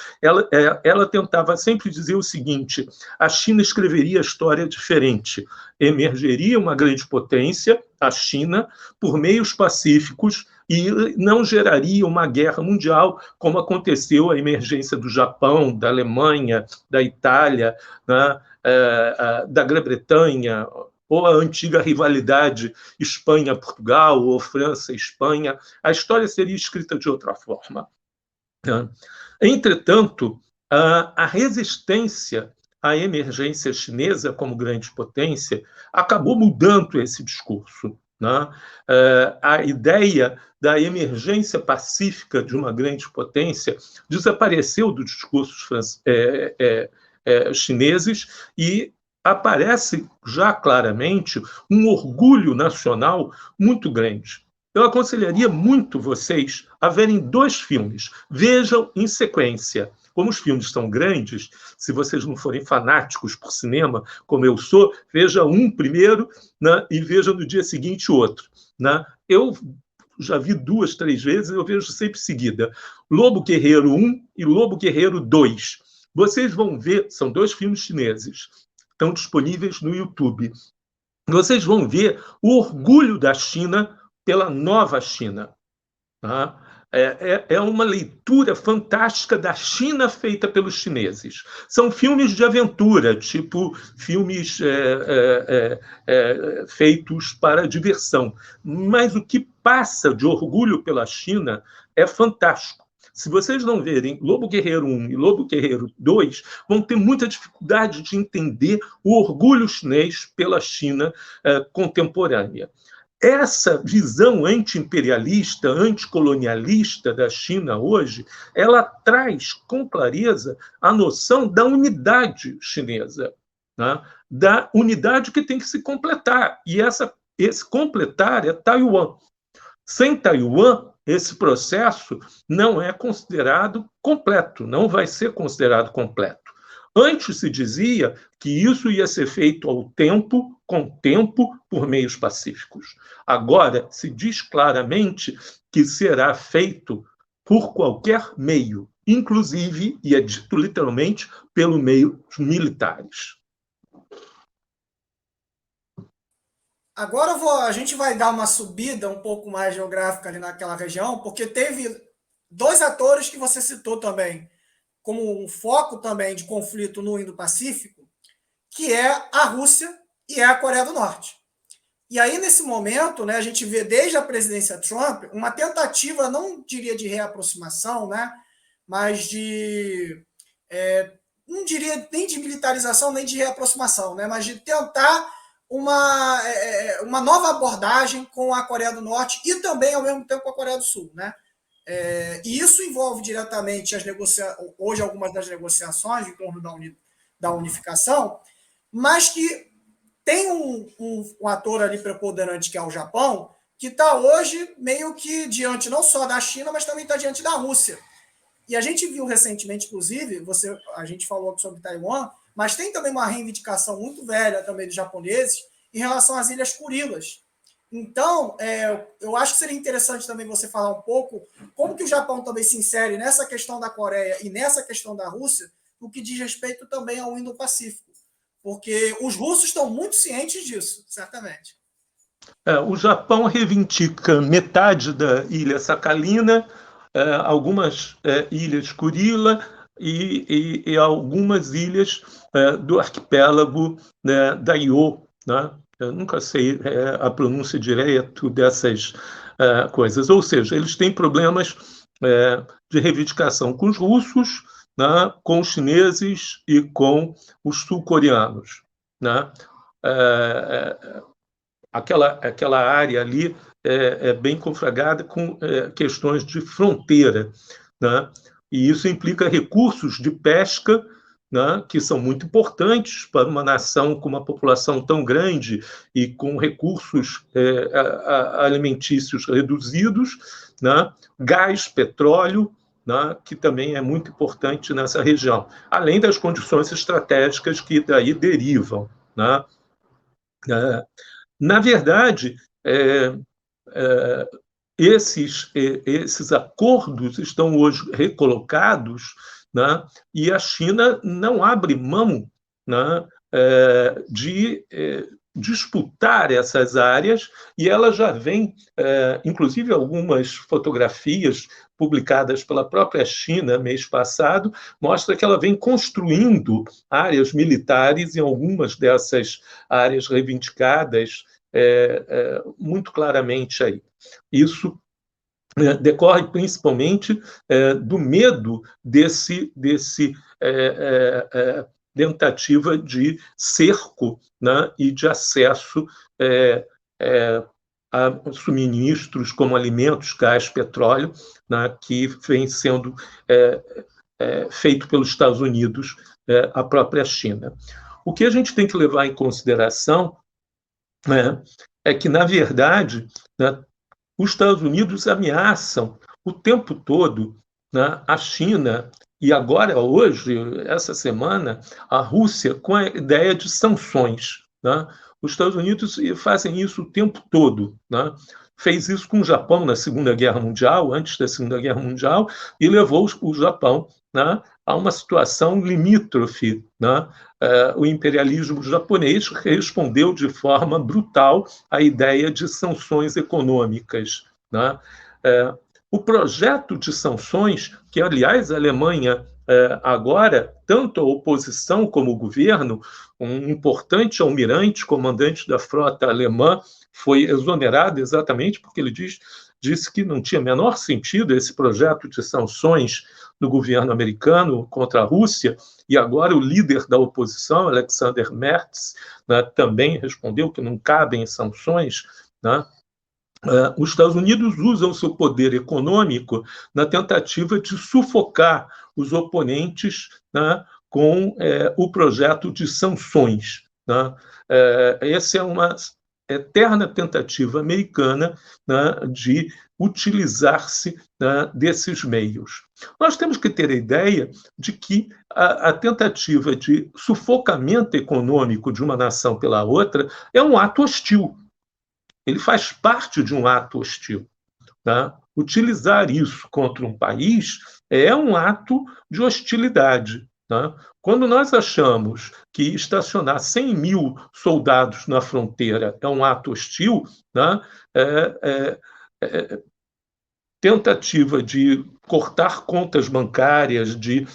ela tentava sempre dizer o seguinte: a China escreveria a história diferente, emergeria uma grande potência, a China, por meios pacíficos, e não geraria uma guerra mundial, como aconteceu a emergência do Japão, da Alemanha, da Itália, né? Da Grã-Bretanha, ou a antiga rivalidade Espanha-Portugal, ou França-Espanha. A história seria escrita de outra forma. Entretanto, a resistência à emergência chinesa como grande potência acabou mudando esse discurso. Né? A ideia da emergência pacífica de uma grande potência desapareceu dos discursos chineses e aparece já claramente um orgulho nacional muito grande. Eu aconselharia muito vocês a verem 2 filmes. Vejam em sequência. Como os filmes são grandes, se vocês não forem fanáticos por cinema, como eu sou, veja um primeiro, né, e veja no dia seguinte outro. Né? Eu já vi 2, 3 vezes, eu vejo sempre seguida. Lobo Guerreiro 1 e Lobo Guerreiro 2. Vocês vão ver, são 2 filmes chineses, estão disponíveis no YouTube. Vocês vão ver o orgulho da China pela nova China. Tá? É uma leitura fantástica da China feita pelos chineses. São filmes de aventura, tipo filmes feitos para diversão. Mas o que passa de orgulho pela China é fantástico. Se vocês não verem Lobo Guerreiro 1 e Lobo Guerreiro 2, vão ter muita dificuldade de entender o orgulho chinês pela China contemporânea. Essa visão anti-imperialista, anticolonialista da China hoje, ela traz com clareza a noção da unidade chinesa, né? Da unidade que tem que se completar. E esse completar é Taiwan. Sem Taiwan, esse processo não é considerado completo, não vai ser considerado completo. Antes se dizia que isso ia ser feito com tempo, por meios pacíficos. Agora se diz claramente que será feito por qualquer meio, inclusive, e é dito literalmente, pelo meio militares.
Agora a gente vai dar uma subida um pouco mais geográfica ali naquela região, porque teve 2 atores que você citou também, como um foco também de conflito no Indo-Pacífico, que é a Rússia e é a Coreia do Norte. E aí, nesse momento, né, a gente vê desde a presidência Trump uma tentativa, não diria de reaproximação, né, mas não diria nem de militarização, nem de reaproximação, né, mas de tentar uma nova abordagem com a Coreia do Norte e também, ao mesmo tempo, com a Coreia do Sul. Né? E isso envolve diretamente hoje algumas das negociações em torno da unificação, mas que tem um ator ali preponderante, que é o Japão, que está hoje meio que diante não só da China, mas também está diante da Rússia. E a gente viu recentemente, inclusive, a gente falou sobre Taiwan, mas tem também uma reivindicação muito velha também dos japoneses em relação às Ilhas Kurilas. Então, eu acho que seria interessante também você falar um pouco como que o Japão também se insere nessa questão da Coreia e nessa questão da Rússia, no que diz respeito também ao Indo-Pacífico. Porque os russos estão muito cientes disso, certamente.
O Japão reivindica metade da ilha Sakhalina, algumas ilhas Kurila e algumas ilhas do arquipélago, né, da Iô, né? Eu nunca sei a pronúncia direita dessas coisas. Ou seja, eles têm problemas de reivindicação com os russos, né, com os chineses e com os sul-coreanos. Né? Aquela área ali é bem conflagrada com questões de fronteira, né? E isso implica recursos de pesca, né, que são muito importantes para uma nação com uma população tão grande e com recursos alimentícios reduzidos, né? Gás, petróleo, né, que também é muito importante nessa região, além das condições estratégicas que daí derivam. Né? Na verdade, esses acordos estão hoje recolocados, né, e a China não abre mão, né, de disputar essas áreas, e ela já vem, inclusive algumas fotografias publicadas pela própria China mês passado, mostra que ela vem construindo áreas militares em algumas dessas áreas reivindicadas muito claramente aí. Isso decorre principalmente do medo desse tentativa de cerco, né, e de acesso a suministros como alimentos, gás, petróleo, né, que vem sendo feito pelos Estados Unidos, a própria China. O que a gente tem que levar em consideração é que, na verdade, né, os Estados Unidos ameaçam o tempo todo, né, a China e agora, hoje, essa semana, a Rússia com a ideia de sanções. Né? Os Estados Unidos fazem isso o tempo todo. Né? Fez isso com o Japão na Segunda Guerra Mundial, antes da Segunda Guerra Mundial, e levou o Japão, né, a uma situação limítrofe. Né? O imperialismo japonês respondeu de forma brutal à ideia de sanções econômicas. Né? O projeto de sanções, que, aliás, a Alemanha, agora, tanto a oposição como o governo, um importante almirante, comandante da frota alemã, foi exonerado exatamente porque ele disse que não tinha menor sentido esse projeto de sanções do governo americano contra a Rússia, e agora o líder da oposição, Alexander Merz, né, também respondeu que não cabem sanções. Né? Os Estados Unidos usam seu poder econômico na tentativa de sufocar os oponentes, né, com o projeto de sanções. Né? Essa é uma eterna tentativa americana, né, de utilizar-se, né, desses meios. Nós temos que ter a ideia de que a tentativa de sufocamento econômico de uma nação pela outra é um ato hostil. Ele faz parte de um ato hostil. Tá? Utilizar isso contra um país é um ato de hostilidade. Tá? Quando nós achamos que estacionar 100 mil soldados na fronteira é um ato hostil, tá? Tentativa de cortar contas bancárias, de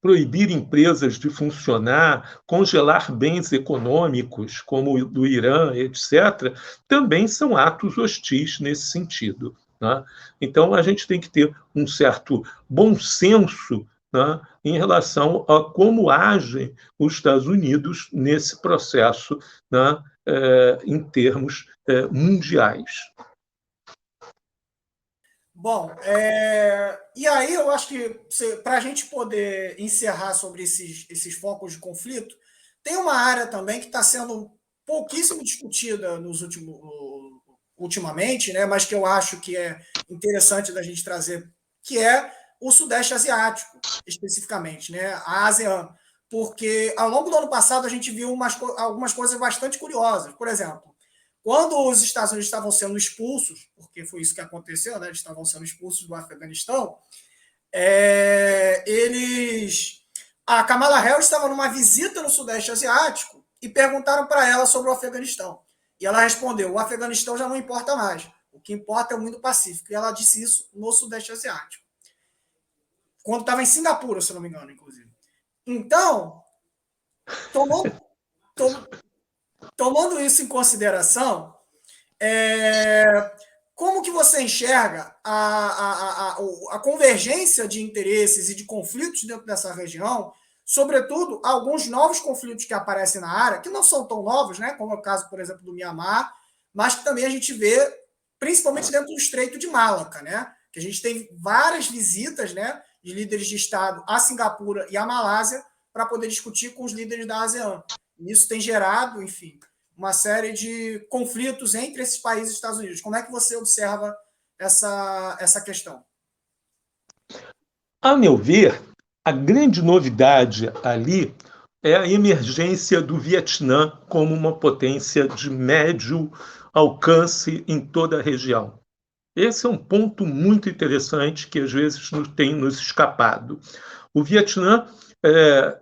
proibir empresas de funcionar, congelar bens econômicos, como o do Irã, etc., também são atos hostis nesse sentido. Né? Então, a gente tem que ter um certo bom senso, né, em relação a como agem os Estados Unidos nesse processo, né, em termos mundiais.
Bom, e aí eu acho que para a gente poder encerrar sobre esses focos de conflito, tem uma área também que está sendo pouquíssimo discutida ultimamente, né, mas que eu acho que é interessante da gente trazer, que é o Sudeste Asiático, especificamente, né, a ASEAN, porque ao longo do ano passado a gente viu algumas coisas bastante curiosas. Por exemplo, quando os Estados Unidos estavam sendo expulsos, porque foi isso que aconteceu, né? Eles estavam sendo expulsos do Afeganistão, a Kamala Harris estava numa visita no Sudeste Asiático e perguntaram para ela sobre o Afeganistão. E ela respondeu: o Afeganistão já não importa mais. O que importa é o mundo pacífico. E ela disse isso no Sudeste Asiático. Quando estava em Singapura, se não me engano, inclusive. Então, tomando isso em consideração, como que você enxerga a convergência de interesses e de conflitos dentro dessa região, sobretudo alguns novos conflitos que aparecem na área, que não são tão novos, né, como é o caso, por exemplo, do Mianmar, mas que também a gente vê, principalmente dentro do Estreito de Malaca, né, que a gente tem várias visitas, né, de líderes de Estado a Singapura e a Malásia para poder discutir com os líderes da ASEAN. E isso tem gerado, enfim, uma série de conflitos entre esses países e Estados Unidos. Como é que você observa essa questão?
A meu ver, a grande novidade ali é a emergência do Vietnã como uma potência de médio alcance em toda a região. Esse é um ponto muito interessante que às vezes tem nos escapado. O Vietnã,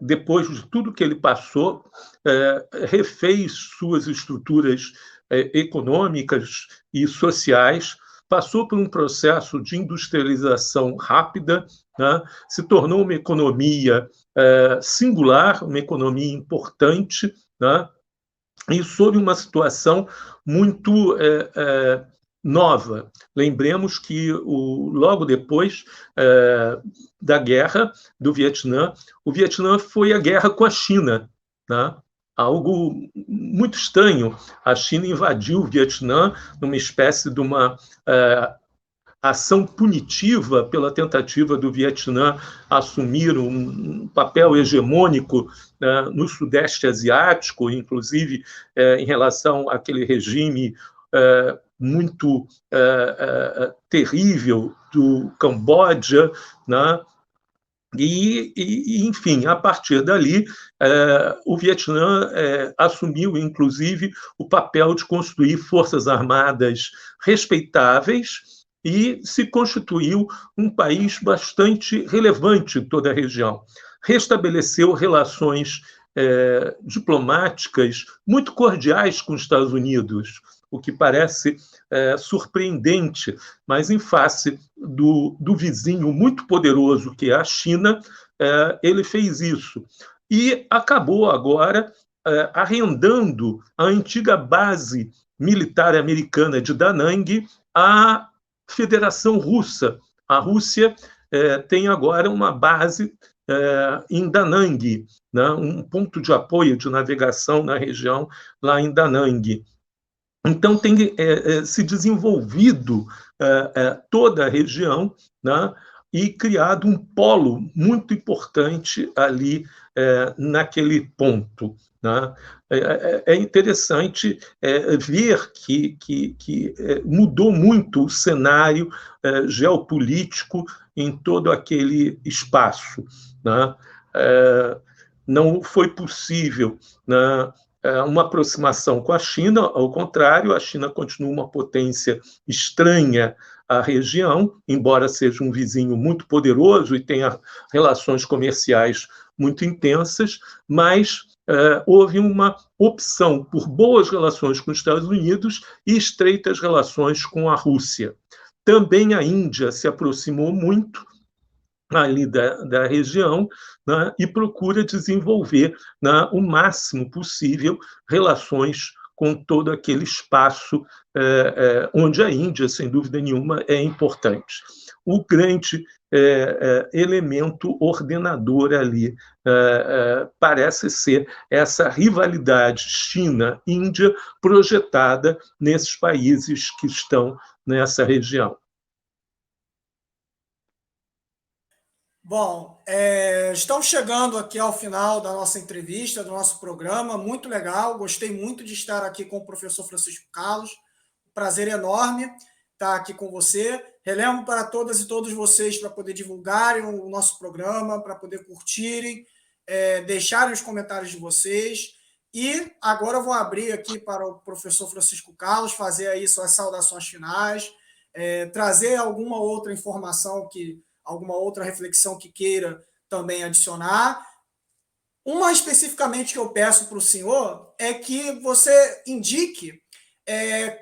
depois de tudo que ele passou, refez suas estruturas econômicas e sociais, passou por um processo de industrialização rápida, né? Se tornou uma economia singular, uma economia importante, né? E sob uma situação muito nova. Lembremos que logo depois da guerra do Vietnã, o Vietnã foi a guerra com a China, né? Algo muito estranho. A China invadiu o Vietnã numa espécie de uma ação punitiva pela tentativa do Vietnã assumir um papel hegemônico no Sudeste Asiático, inclusive em relação àquele regime muito terrível do Camboja, né? Enfim, a partir dali, o Vietnã assumiu, inclusive, o papel de construir forças armadas respeitáveis e se constituiu um país bastante relevante em toda a região. Restabeleceu relações diplomáticas muito cordiais com os Estados Unidos, o que parece surpreendente, mas em face do vizinho muito poderoso que é a China, ele fez isso. E acabou agora arrendando a antiga base militar americana de Da Nang à Federação Russa. A Rússia tem agora uma base em Da Nang, né, um ponto de apoio de navegação na região lá em Da Nang. Então, tem se desenvolvido toda a região, né, e criado um polo muito importante ali naquele ponto. Né? É interessante ver que mudou muito o cenário geopolítico em todo aquele espaço. Né? Não foi possível, né, uma aproximação com a China, ao contrário, a China continua uma potência estranha à região, embora seja um vizinho muito poderoso e tenha relações comerciais muito intensas, mas houve uma opção por boas relações com os Estados Unidos e estreitas relações com a Rússia. Também a Índia se aproximou muito ali da região, né, e procura desenvolver, né, o máximo possível relações com todo aquele espaço onde a Índia, sem dúvida nenhuma, é importante. O grande elemento ordenador ali parece ser essa rivalidade China-Índia projetada nesses países que estão nessa região.
Bom, estamos chegando aqui ao final da nossa entrevista, do nosso programa, muito legal, gostei muito de estar aqui com o professor Francisco Carlos, prazer enorme estar aqui com você. Relembro para todas e todos vocês para poder divulgarem o nosso programa, para poder curtirem, deixarem os comentários de vocês. E agora eu vou abrir aqui para o professor Francisco Carlos fazer aí suas saudações finais, trazer alguma outra informação alguma outra reflexão que queira também adicionar. Uma especificamente que eu peço para o senhor é que você indique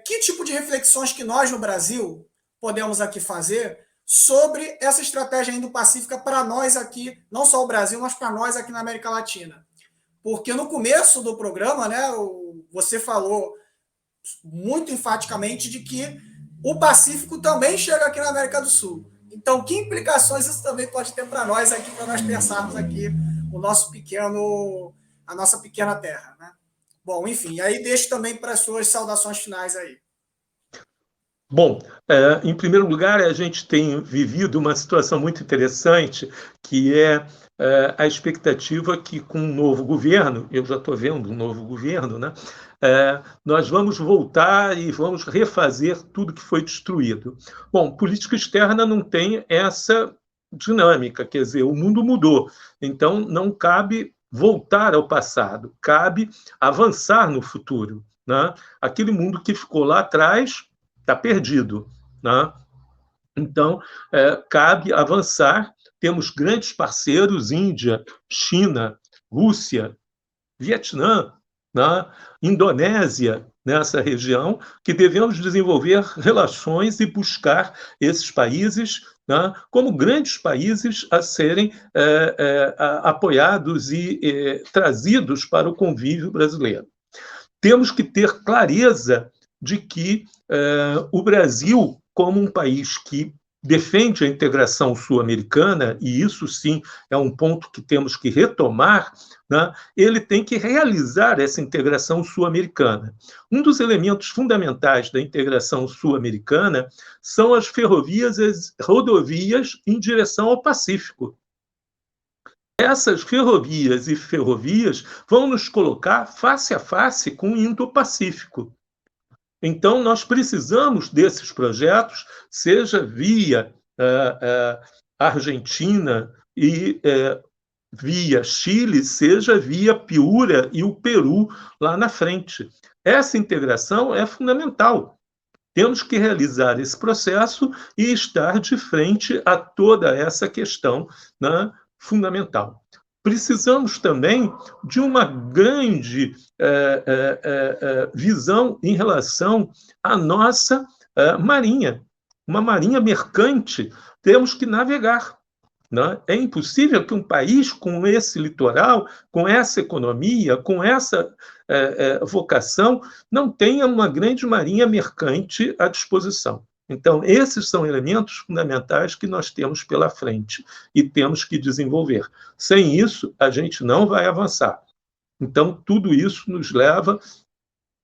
que tipo de reflexões que nós no Brasil podemos aqui fazer sobre essa estratégia Indo-Pacífica para nós aqui, não só o Brasil, mas para nós aqui na América Latina. Porque no começo do programa, né, você falou muito enfaticamente de que o Pacífico também chega aqui na América do Sul. Então, que implicações isso também pode ter para nós aqui, para nós pensarmos aqui a nossa pequena terra, né? Bom, enfim, aí deixo também para as suas saudações finais aí.
Bom, em primeiro lugar, a gente tem vivido uma situação muito interessante, que é a expectativa que, com um novo governo, eu já estou vendo um novo governo, né, nós vamos voltar e vamos refazer tudo que foi destruído. Bom, política externa não tem essa dinâmica, quer dizer, o mundo mudou, então não cabe voltar ao passado, cabe avançar no futuro, né? Aquele mundo que ficou lá atrás está perdido, né? Então, cabe avançar. Temos grandes parceiros, Índia, China, Rússia, Vietnã, né? Indonésia, nessa região, que devemos desenvolver relações e buscar esses países, né, como grandes países a serem apoiados e trazidos para o convívio brasileiro. Temos que ter clareza de que o Brasil, como um país que defende a integração sul-americana, e isso sim é um ponto que temos que retomar, né, ele tem que realizar essa integração sul-americana. Um dos elementos fundamentais da integração sul-americana são as ferrovias e as rodovias em direção ao Pacífico. Essas ferrovias vão nos colocar face a face com o Indo-Pacífico. Então, nós precisamos desses projetos, seja via Argentina e via Chile, seja via Piura e o Peru lá na frente. Essa integração é fundamental. Temos que realizar esse processo e estar de frente a toda essa questão, né, fundamental. Precisamos também de uma grande visão em relação à nossa marinha, uma marinha mercante. Temos que navegar. Né? É impossível que um país com esse litoral, com essa economia, com essa vocação, não tenha uma grande marinha mercante à disposição. Então, esses são elementos fundamentais que nós temos pela frente e temos que desenvolver. Sem isso, a gente não vai avançar. Então, tudo isso nos leva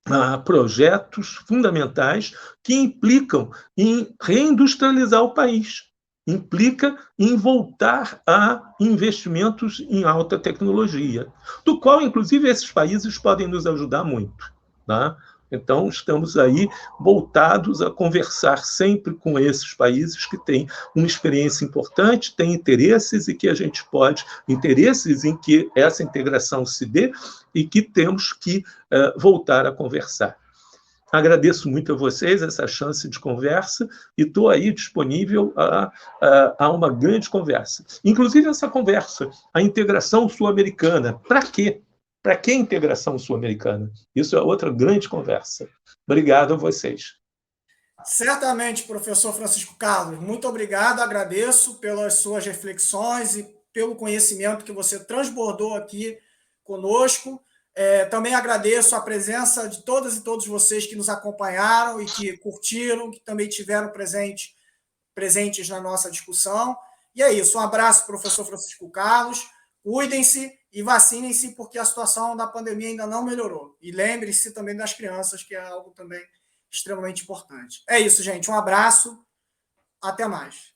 a projetos fundamentais que implicam em reindustrializar o país, implica em voltar a investimentos em alta tecnologia, do qual, inclusive, esses países podem nos ajudar muito, né? Então, estamos aí voltados a conversar sempre com esses países que têm uma experiência importante, têm interesses e que a gente pode, interesses em que essa integração se dê e que temos que voltar a conversar. Agradeço muito a vocês essa chance de conversa e estou aí disponível a uma grande conversa. Inclusive essa conversa, a integração sul-americana. Para quê? Para que integração sul-americana? Isso é outra grande conversa. Obrigado a vocês.
Certamente, professor Francisco Carlos, muito obrigado, agradeço pelas suas reflexões e pelo conhecimento que você transbordou aqui conosco. Também agradeço a presença de todas e todos vocês que nos acompanharam e que curtiram, que também tiveram presentes na nossa discussão. E é isso, um abraço, professor Francisco Carlos, cuidem-se e vacinem-se, porque a situação da pandemia ainda não melhorou. E lembre-se também das crianças, que é algo também extremamente importante. É isso, gente, um abraço, até mais.